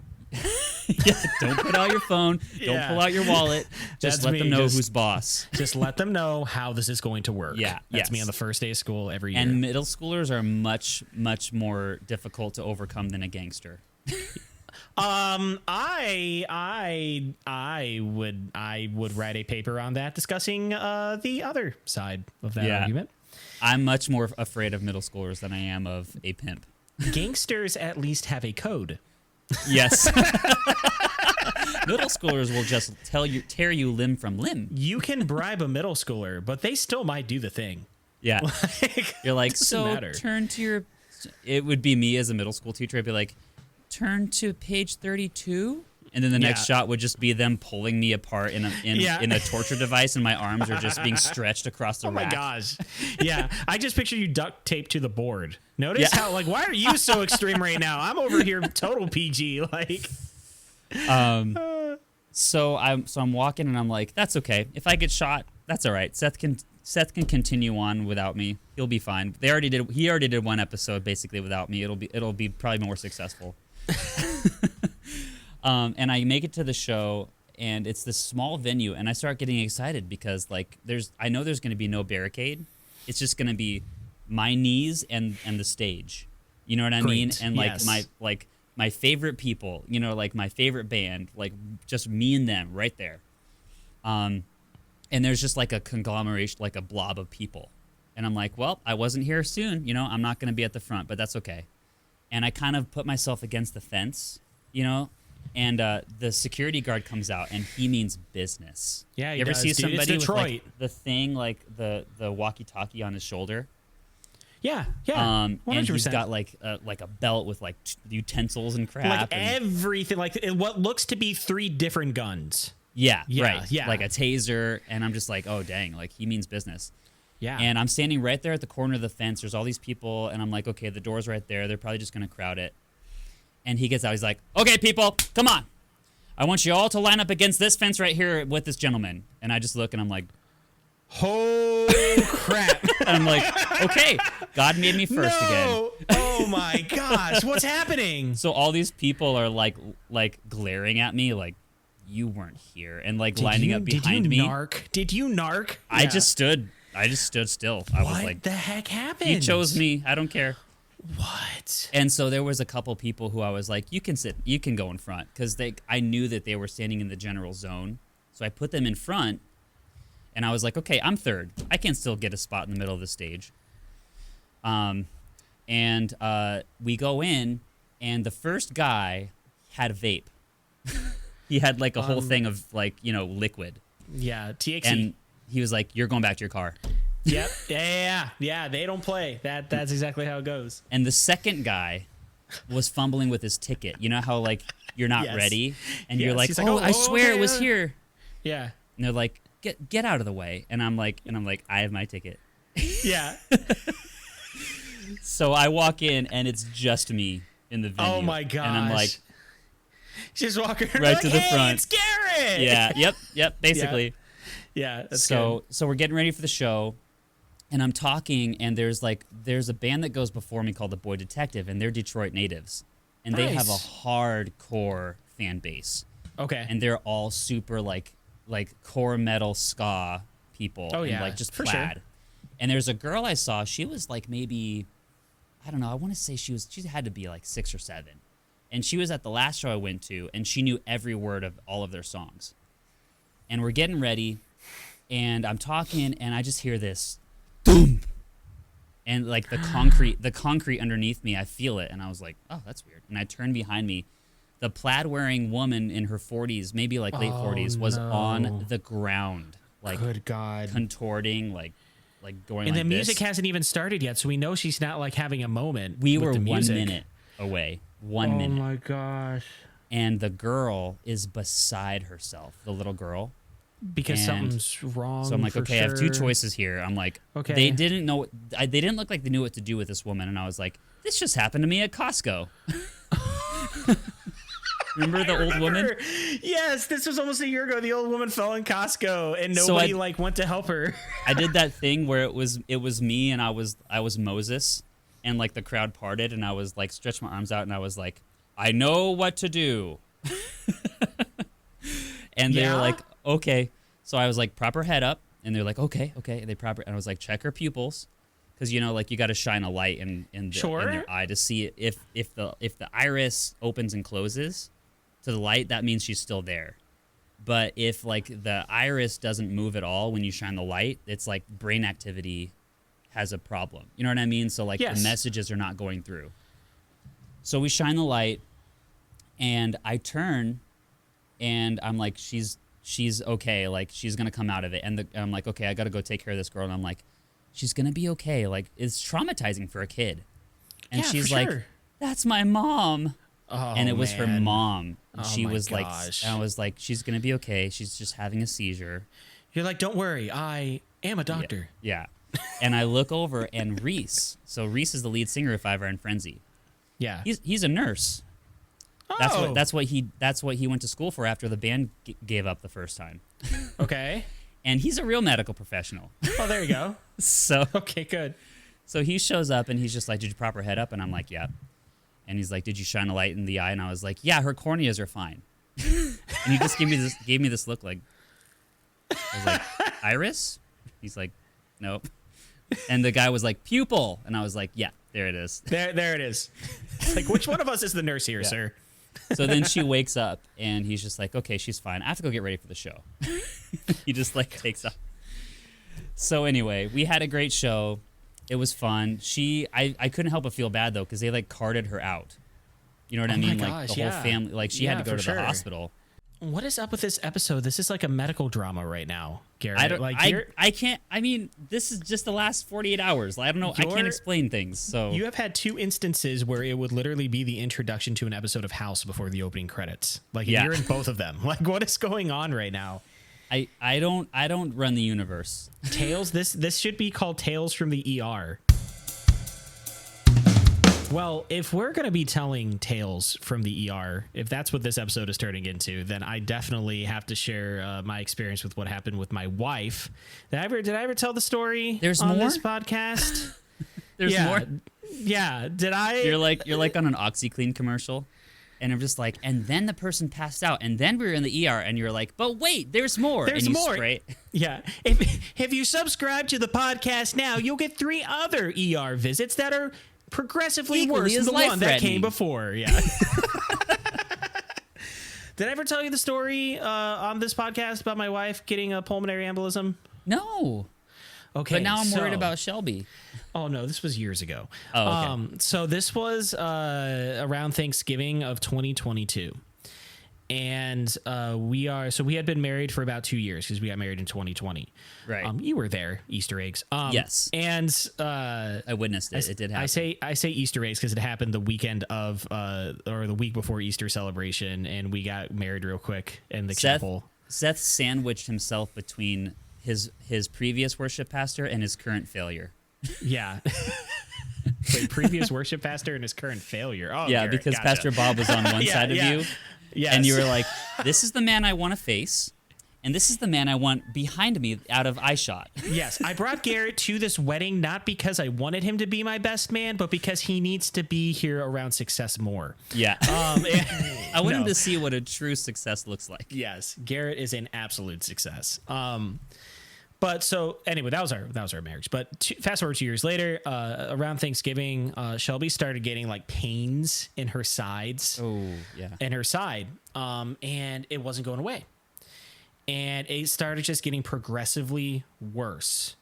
Yeah, don't put out your phone, don't Yeah. pull out your wallet, just That's let me, them know just- who's boss. Just let them know how this is going to work. Yeah, That's me yes. on the first day of school every year. And middle schoolers are much, much more difficult to overcome than a gangster. I would write a paper on that discussing the other side of that argument. I'm much more afraid of middle schoolers than I am of a pimp. Gangsters at least have a code. Yes. Middle schoolers will just tear you limb from limb. You can bribe a middle schooler, but they still might do the thing. Yeah. You're like, doesn't so matter. turn to your... It would be me as a middle school teacher. I'd be like, turn to page 32. And then the next shot would just be them pulling me apart in a torture device, and my arms are just being stretched across the rack. Oh my gosh. Yeah. I just picture you duct taped to the board. Notice how, like, why are you so extreme right now? I'm over here total PG. Like, So I'm walking and I'm like, that's okay. If I get shot, that's all right. Seth can continue on without me. He'll be fine. He already did one episode basically without me. It'll be probably more successful. And I make it to the show, and it's this small venue, and I start getting excited because like I know there's going to be no barricade. It's just going to be my knees and the stage. You know what I mean? And like my favorite people, you know, like my favorite band, like just me and them right there. And there's just like a conglomeration, like a blob of people. And I'm like, well, I wasn't here soon. You know, I'm not going to be at the front, but that's okay. And I kind of put myself against the fence, you know, and the security guard comes out, and he means business. yeah, you ever see dude. somebody It's with Detroit. like the thing, like the walkie-talkie on his shoulder? Yeah, 100%. And he's got like a belt with like utensils and crap. like and, everything, like what looks to be 3 different guns. yeah, Yeah, right. yeah. Like a taser, and I'm just like, oh dang, like he means business. Yeah. And I'm standing right there at the corner of the fence. There's all these people, and I'm like, okay, the door's right there. They're probably just gonna crowd it. And he gets out. He's like, okay, people, come on. I want you all to line up against this fence right here with this gentleman. And I just look, and I'm like, oh crap. and I'm like, okay, God made me first again. Oh my gosh, what's happening? So all these people are like glaring at me like, you weren't here, and like lining up behind me. Did you narc? I just stood still. I was What like, the heck happened? he chose me. I don't care. What? And so there was a couple people who I was like, you can go in front, because I knew that they were standing in the general zone. So I put them in front, and I was like, okay, I'm third. I can still get a spot in the middle of the stage. And we go in, and the first guy had a vape. He had like a whole thing of like, you know, liquid. Yeah, THC. And he was like, you're going back to your car. Yep. Yeah. They don't play. That's exactly how it goes. And the second guy was fumbling with his ticket. You know how like you're not Yes. ready, and you're like, He's like, oh, I swear okay, it was here. Yeah. And they're like, get out of the way. And I'm like, I have my ticket. Yeah. So I walk in, and it's just me in the venue. Oh my gosh. And I'm like, just walking right to the front. It's Garrett. Yeah. Yep. Basically. Yeah. That's So we're getting ready for the show, and I'm talking, and there's a band that goes before me called the Boy Detective, and they're Detroit natives, and they have a hardcore fan base. Okay. And they're all super like core metal ska people. Oh, and yeah, like just for plaid. sure. And there's a girl I saw. She was like maybe, I don't know. I want to say she had to be like 6 or 7, and she was at the last show I went to, and she knew every word of all of their songs. And we're getting ready, and I'm talking, and I just hear this, boom, and like the concrete underneath me, I feel it, and I was like, oh, that's weird. And I turn behind me. The plaid-wearing woman in her 40s, maybe like late 40s, was on the ground, like good God, contorting, like going. And like the music this. hasn't even started yet, so we know she's not like having a moment. We with were the 1 music. minute away. 1 minute. Oh my gosh! And the girl is beside herself. The little girl. Because And something's wrong. So I'm like, for okay, sure. I have two choices here. I'm like, Okay. They didn't know. They didn't look like they knew what to do with this woman, and I was like, this just happened to me at Costco. Remember the old woman? Yes, this was almost a year ago. The old woman fell in Costco, and nobody went to help her. I did that thing where it was me, and I was Moses, and like the crowd parted, and I was like stretched my arms out, and I was like, I know what to do. And they're like, okay. So I was like, prop her head up, and they're like, okay. And they prop her, and I was like, check her pupils, because like you got to shine a light in their eye to see if the iris opens and closes to the light, that means she's still there. But if like the iris doesn't move at all when you shine the light, it's like brain activity has a problem. You know what I mean? So like the messages are not going through. So we shine the light, and I turn, and I'm like, she's okay. Like she's gonna come out of it. And I'm like, okay, I gotta go take care of this girl. And I'm like, she's gonna be okay. Like it's traumatizing for a kid. And she's like, that's my mom. Oh, and it was her mom. She was like, gosh. and I was like, she's gonna be okay. She's just having a seizure. You're like, don't worry, I am a doctor. Yeah. And I look over, and Reese. So Reese is the lead singer of Five Iron Frenzy. Yeah. He's a nurse. Oh. That's what he went to school for after the band gave up the first time. Okay. And he's a real medical professional. Oh, there you go. So okay, good. So he shows up, and he's just like, did you prop her head up? And I'm like, yeah. And he's like, did you shine a light in the eye? And I was like, yeah, her corneas are fine. And he just gave me this look like, I was like, iris? He's like, nope. And the guy was like, pupil. And I was like, yeah, there it is. There it is. Like, which one of us is the nurse here, sir? So then she wakes up, and he's just like, okay, she's fine. I have to go get ready for the show. He just like takes off. So anyway, we had a great show. It was fun. I couldn't help but feel bad though, because they like carted her out. You know what I mean? Like the whole family, like she had to go to the hospital. What is up with this episode? This is like a medical drama right now, Garrett. I can't. I mean, this is just the last 48 hours. I don't know. I can't explain things. So you have had 2 instances where it would literally be the introduction to an episode of House before the opening credits. Like you're in both of them. Like what is going on right now? I don't run the universe. Tales. This should be called Tales from the ER. Well, if we're going to be telling tales from the ER, if that's what this episode is turning into, then I definitely have to share my experience with what happened with my wife. Did I ever tell the story on this podcast? There's more? Yeah. Did I? You're like on an OxyClean commercial. And I'm just like, and then the person passed out, and then we were in the ER, and you're like, but wait, there's more. There's and you more. Spray. Yeah. If you subscribe to the podcast now, you'll get 3 other ER visits that are progressively Equally worse than the one that came life-threatening. before. Yeah. Did I ever tell you the story on this podcast about my wife getting a pulmonary embolism? No. Okay. But now I'm worried about Shelby. Oh, no, this was years ago. Oh, okay. So this was around Thanksgiving of 2022. And we had been married for about 2 years because we got married in 2020. Right. You were there, Easter eggs. Yes. And I witnessed it. It did happen. I say Easter eggs because it happened the weekend of or the week before Easter celebration, and we got married real quick in the chapel. Seth sandwiched himself between his previous worship pastor and his current failure. Yeah. Wait, previous worship pastor and his current failure. Oh, yeah, Garrett, because gotcha. Pastor Bob was on one side of you. Yes. And you were like, this is the man I want to face, and this is the man I want behind me out of eye shot. Yes, I brought Garrett to this wedding not because I wanted him to be my best man, but because he needs to be here around success more. Yeah. I want him to see what a true success looks like. Yes, Garrett is an absolute success. But so anyway, that was our marriage. But fast forward 2 years later, around Thanksgiving, Shelby started getting like pains in her sides. Oh, yeah. In her side, and it wasn't going away, and it started just getting progressively worse.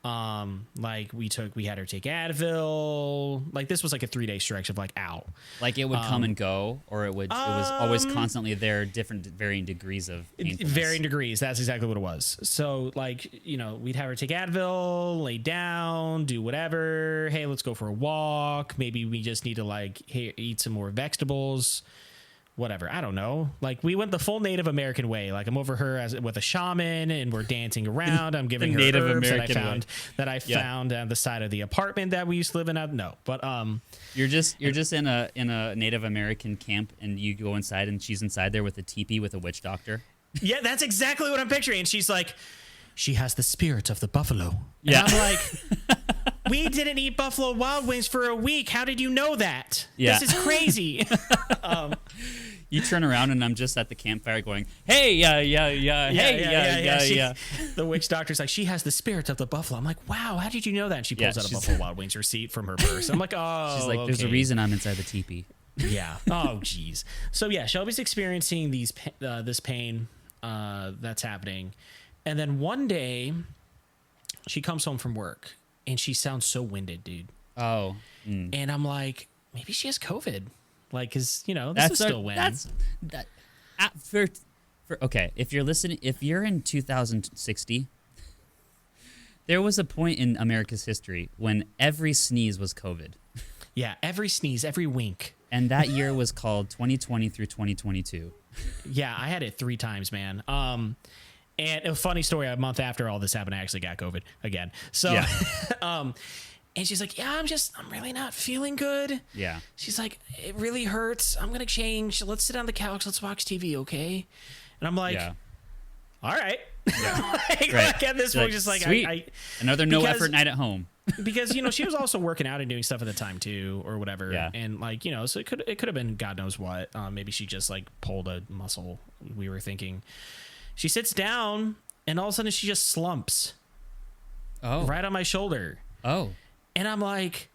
Like we had her take Advil. Like this was like a 3-day stretch of like ow. Like it would come and go, or it was always constantly there, varying degrees of painfulness. Varying degrees. That's exactly what it was. So like, we'd have her take Advil, lay down, do whatever. Hey, let's go for a walk. Maybe we just need to like eat some more vegetables. Whatever, I don't know. Like we went the full Native American way. Like I'm over her with a shaman, and we're dancing around. I'm giving her Native herbs American that I found on the side of the apartment that we used to live in. No, but you're just in a Native American camp, and you go inside, and she's inside there with a teepee with a witch doctor. Yeah, that's exactly what I'm picturing. And she's like, she has the spirit of the buffalo. And yeah, I'm like, we didn't eat Buffalo Wild Wings for a week. How did you know that? Yeah. This is crazy. You turn around and I'm just at the campfire going, hey, yeah. The witch doctor's like, she has the spirit of the buffalo. I'm like, wow, how did you know that? And she pulls out a Buffalo Wild Wings receipt from her purse. I'm like, oh, she's like, there's a reason I'm inside the teepee. Yeah. Oh, geez. So yeah, Shelby's experiencing this pain that's happening. And then one day she comes home from work and she sounds so winded, dude. Oh. And I'm like, maybe she has COVID. Like, cause this is still when. Okay. If you're listening, if you're in 2060, there was a point in America's history when every sneeze was COVID. Yeah. Every sneeze, every wink. And that year was called 2020 through 2022. Yeah. I had it 3 times, man. And a funny story, a month after all this happened, I actually got COVID again. So, yeah. And she's like, yeah, I'm really not feeling good. Yeah. She's like, it really hurts. I'm going to change. Let's sit on the couch. Let's watch TV, okay? And I'm like, all right. Yeah. Like at this point, just like, sweet. Another no-effort night at home. Because, she was also working out and doing stuff at the time, too, or whatever. Yeah. And, like, so it could have been God knows what. Maybe she just, like, pulled a muscle, we were thinking. She sits down, and all of a sudden she just slumps. Oh. Right on my shoulder. Oh. And I'm like,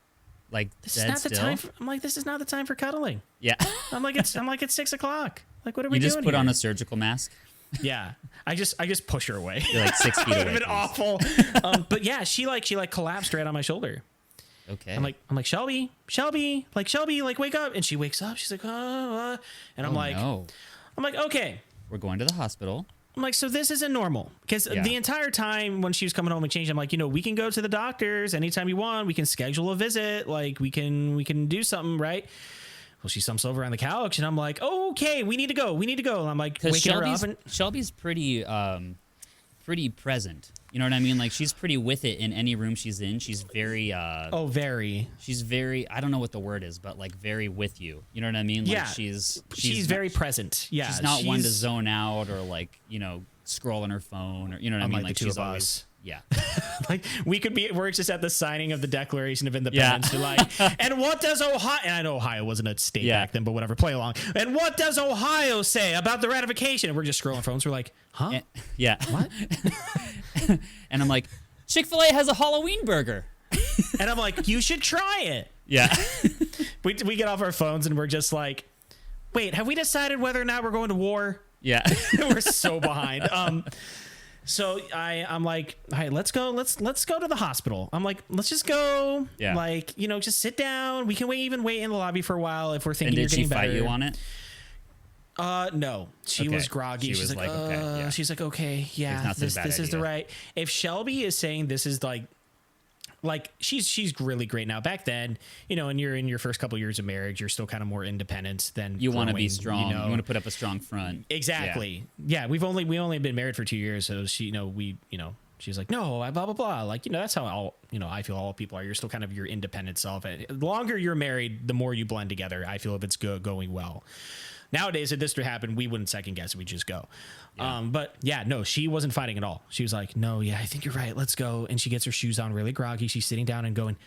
this is not the time. I'm like, this is not the time for cuddling. Yeah. I'm like, it's 6:00. Like, what are we doing? You just put here? on a surgical mask. Yeah. I just push her away. You're like 6 feet away. It would have been awful. But yeah, she collapsed right on my shoulder. Okay. I'm like, Shelby, like, wake up. And she wakes up. She's like, and I'm like, no. I'm like, okay. We're going to the hospital. I'm like, so this isn't normal. Because the entire time when she was coming home and changing, I'm like, we can go to the doctors anytime you want. We can schedule a visit. Like, we can do something, right? Well, she stumps over on the couch, and I'm like, oh, okay, we need to go. And I'm like, waking her up. And Shelby's pretty present. You know what I mean? Like, she's pretty with it in any room she's in. She's very... very. She's very... I don't know what the word is, but, like, very with you. You know what I mean? Like, yeah. She's very present. Yeah. She's not one to zone out or, like, scroll on her phone. Or, you know what I mean? Like, she's of always... us. Yeah. Like, we're just at the signing of the Declaration of Independence. You're like, and what does Ohio... And I know Ohio wasn't a state back then, but whatever, play along. And what does Ohio say about the ratification? And we're just scrolling phones. We're like, huh? Yeah. What? And I'm like, Chick-fil-A has a Halloween burger. And I'm like, you should try it. Yeah. We get off our phones and we're just like, wait, have we decided whether or not we're going to war? Yeah. We're so behind. So I'm like, all right, let's go to the hospital. I'm like, let's just go. Yeah. Like, just sit down. We can wait in the lobby for a while if we're thinking you're getting better. And did she fight you on it? No, she was groggy. She she's was like, okay, yeah. She's like, okay, yeah, this is the right. If Shelby is saying this is like she's really great now. Back then, you know, and you're in your first couple of years of marriage, you're still kind of more independent than you want to be strong. You want to put up a strong front. Exactly. Yeah. We only been married for 2 years, so she's like, no, blah blah blah. Like, you know, that's how I feel all people are. You're still kind of your independent self. The longer you're married, the more you blend together. I feel if it's going well. Nowadays, if this would happen, we wouldn't second guess. We'd just go. Yeah. But yeah, no, she wasn't fighting at all. She was like, no, yeah, I think you're right. Let's go. And she gets her shoes on really groggy. She's sitting down and going,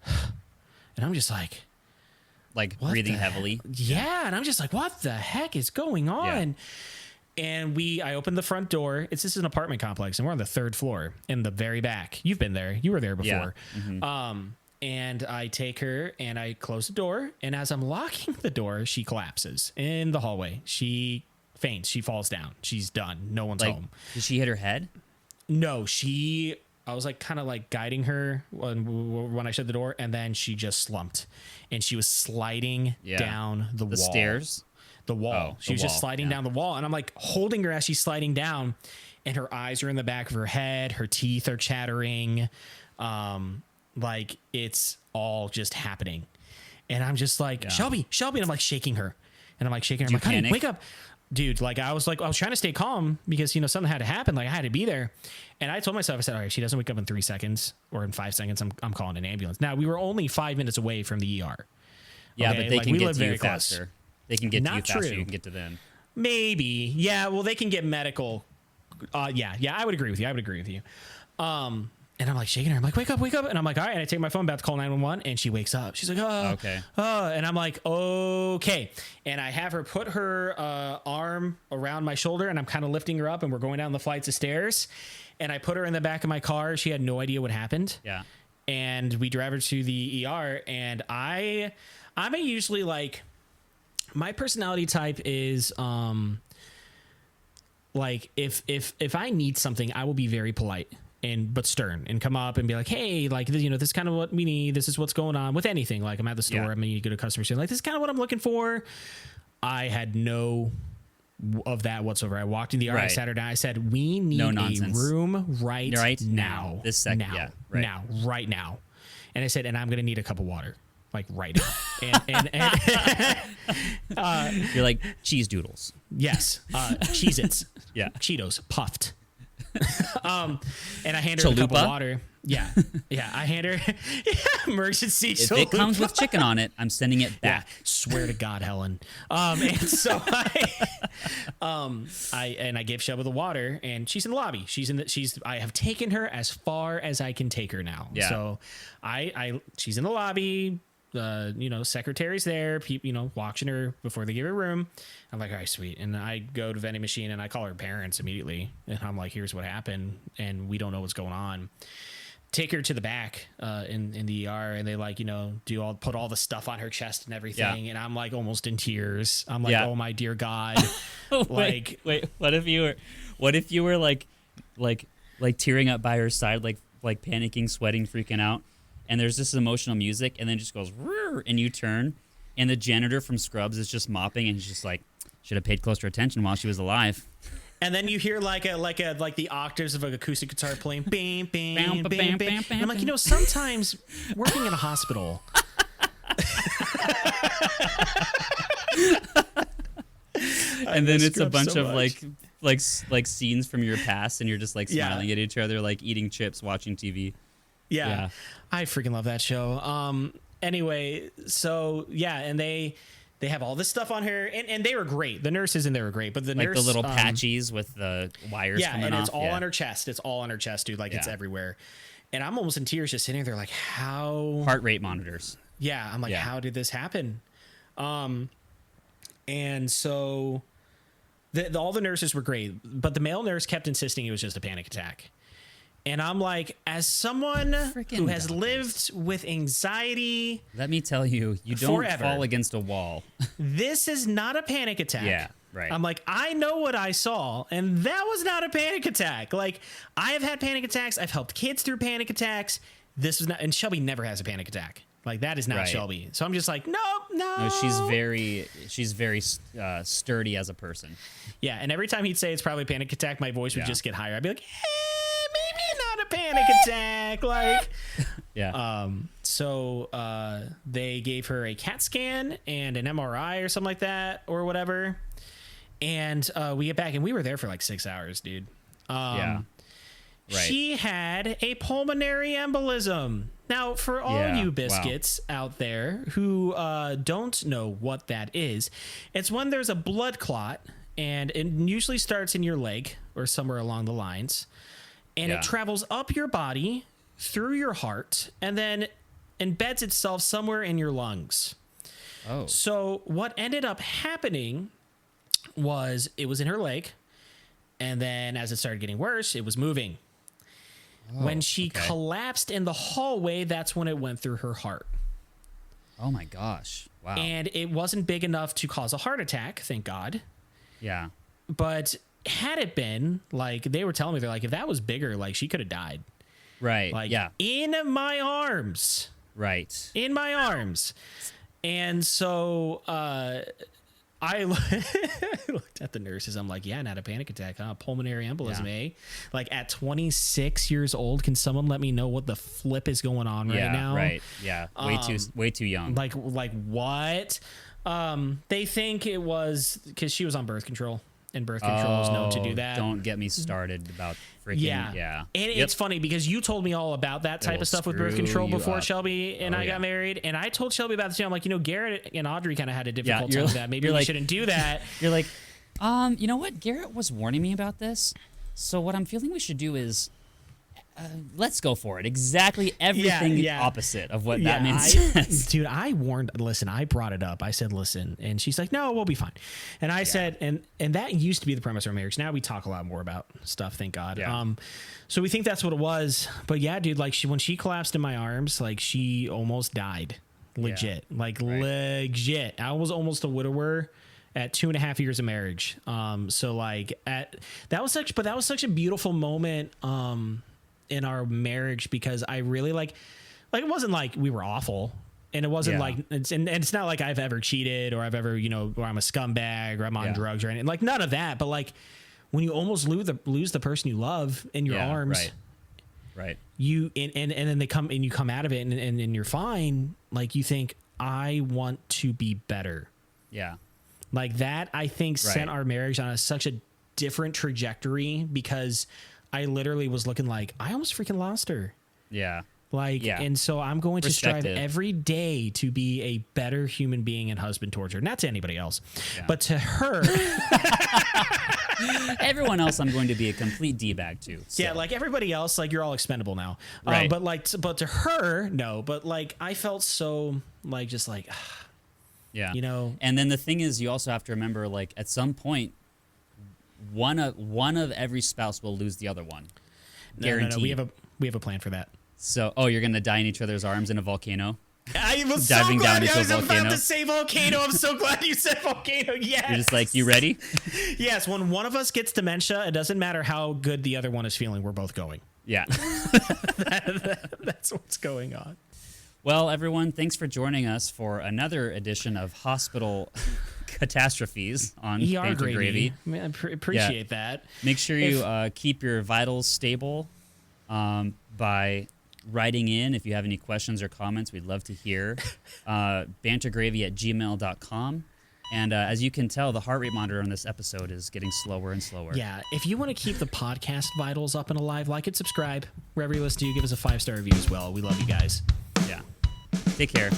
and I'm just like breathing heavily. Yeah. And I'm just like, what the heck is going on? Yeah. And I opened the front door. This is an apartment complex, and we're on the 3rd floor in the very back. You've been there. You were there before. Yeah. Mm-hmm. And I take her and I close the door. And as I'm locking the door, she collapses in the hallway. She faints. She falls down. She's done. No one's home. Did she hit her head? No, I was like kind of like guiding her when I shut the door. And then she just slumped. And she was sliding down the wall. The stairs? The wall. She was just sliding down the wall. And I'm like holding her as she's sliding down. And her eyes are in the back of her head. Her teeth are chattering. Like it's all just happening. And I'm just like, Shelby. And I'm like shaking her. I'm like, honey, wake up. Dude, like I was trying to stay calm because, you know, something had to happen. Like I had to be there. And I told myself, I said, all right, she doesn't wake up in 3 seconds or in 5 seconds. I'm calling an ambulance. Now we were only 5 minutes away from the ER. Yeah, okay? But they can get to you faster. They can get to you faster. You can get to them. Maybe. Yeah. Well, they can get medical. Yeah. I would agree with you. And I'm like shaking her. I'm like, wake up. And I'm like, all right. And I take my phone, about to call 911. And she wakes up. She's like, oh, okay. And I'm like, okay. And I have her put her arm around my shoulder, and I'm kind of lifting her up, and we're going down the flights of stairs. And I put her in the back of my car. She had no idea what happened. Yeah. And we drive her to the ER. And I'm usually like, my personality type is like if I need something, I will be very polite but stern and come up and be like, hey, like, you know, this is kind of what we need. This is what's going on with anything. Like I'm at the store. I mean, you go to customer service, like, this is kind of what I'm looking for. I had no of that whatsoever. I walked in the ER. I sat her down. I said, we need a room right now. This second. Now. Right now. And I said, and I'm going to need a cup of water. Like right now. And you're like cheese doodles. Yes. Cheez-Its. Yeah. Cheetos puffed. And I hand her a cup of water. Yeah. I hand her emergency. If it comes with chicken on it, I'm sending it back. Yeah. Swear to God, Helen. And so I give Shelby the water, and she's in the lobby. I have taken her as far as I can take her now. Yeah. So she's in the lobby. You know, secretary's there, people, you know, watching her before they give her a room. I'm like, all right, sweet. And I go to vending machine and I call her parents immediately. And I'm like, here's what happened. And we don't know what's going on. Take her to the back in the ER, and they like, you know, put all the stuff on her chest and everything. Yeah. And I'm like almost in tears. I'm like, oh my dear God. Wait, what if you were like tearing up by her side, like panicking, sweating, freaking out? And there's this emotional music, and then it just goes, and you turn, and the janitor from Scrubs is just mopping, and he's just like, should have paid closer attention while she was alive. And then you hear like the octaves of an acoustic guitar playing, bam, bam, bam, bam. And I'm like, you know, sometimes working in a hospital. And then it's a bunch of like scenes from your past, and you're just like smiling at each other, like eating chips, watching TV. Yeah. I freaking love that show. Anyway, so and they have all this stuff on her, and they were great. The nurses in there were great, but the the little patches with the wires coming and off. It's all on her chest. It's all on her chest, dude. Like it's everywhere. And I'm almost in tears just sitting there like, how... Heart rate monitors. Yeah, I'm like, how did this happen? And so all the nurses were great, but the male nurse kept insisting it was just a panic attack. And I'm like, as someone who has lived with anxiety, let me tell you, you don't fall against a wall. This is not a panic attack. Yeah, right. I'm like, I know what I saw, and that was not a panic attack. Like, I have had panic attacks. I've helped kids through panic attacks. This was not, and Shelby never has a panic attack. Like, that is not Shelby. So I'm just like, no. She's very sturdy as a person. Yeah, and every time he'd say it's probably a panic attack, my voice would just get higher. I'd be like, maybe not a panic attack. Like, yeah. So they gave her a CAT scan and an MRI or something like that or whatever. And we get back, and we were there for like 6 hours, dude. Yeah. Right. She had a pulmonary embolism. Now, for all you biscuits out there who don't know what that is, it's when there's a blood clot, and it usually starts in your leg or somewhere along the lines, and it travels up your body through your heart and then embeds itself somewhere in your lungs. Oh. So what ended up happening was it was in her leg, and then as it started getting worse, it was moving. When she collapsed in the hallway, that's when it went through her heart. Oh my gosh. Wow. And it wasn't big enough to cause a heart attack, thank God. Yeah. But had it been, like, they were telling me, they're like, if that was bigger, like, she could have died. Right. Like, yeah. in my arms. Right. In my arms. And so I looked at the nurses. I'm like, not a panic attack, huh? Pulmonary embolism, eh? Like, at 26 years old, can someone let me know what the flip is going on right now? Right. Yeah. Way too young. Like what? They think it was because she was on birth control, and birth control is known to do that. Don't get me started about freaking yeah. And it's funny because you told me all about that type of stuff with birth control before Shelby and I got married, and I told Shelby about this too. I'm like, Garrett and Audrey kind of had a difficult time with that. Maybe we shouldn't do that. You're like, you know what? Garrett was warning me about this. So what I'm feeling we should do is let's go for it. Exactly everything opposite of what that means. Dude, I brought it up. I said, listen, and she's like, no, we'll be fine. And I said, and that used to be the premise of our marriage. Now we talk a lot more about stuff, thank God. Yeah. So we think that's what it was. But yeah, dude, like when she collapsed in my arms, like she almost died. Legit. Legit. I was almost a widower at 2.5 years of marriage. So like that was such a beautiful moment in our marriage, because I really like it wasn't like we were awful, and it wasn't like it's not like I've ever cheated or I've ever, or I'm a scumbag or I'm on drugs or anything, like none of that. But like when you almost lose the person you love in your arms, right. You and then they come and you come out of it and you're fine. Like you think, I want to be better. Yeah. Like that, I think sent our marriage on such a different trajectory, because I literally was looking like I almost freaking lost her. Yeah. And so I'm going to strive every day to be a better human being and husband towards her. Not to anybody else, but to her. Everyone else, I'm going to be a complete D-bag to. So. Yeah, like everybody else, like you're all expendable now. Right. But to her, no. But like I felt so like just like, yeah. And then the thing is, you also have to remember, like at some point, one of every spouse will lose the other one. Guaranteed. No. We have a plan for that. So, you're gonna die in each other's arms in a volcano. I was diving so glad down into I was a volcano. about to say volcano. I'm so glad you said volcano. Yes. You're just like, you ready? Yes. When one of us gets dementia, it doesn't matter how good the other one is feeling. We're both going. Yeah. That's what's going on. Well, everyone, thanks for joining us for another edition of Hospital Catastrophes on ER Gravy. Man, appreciate that. Make sure you keep your vitals stable by writing in if you have any questions or comments. We'd love to hear. bantergravy@gmail.com. And as you can tell, the heart rate monitor on this episode is getting slower and slower. Yeah. If you want to keep the podcast vitals up and alive, like and subscribe wherever you listen to. Give us a 5-star review as well. We love you guys. Yeah. Take care.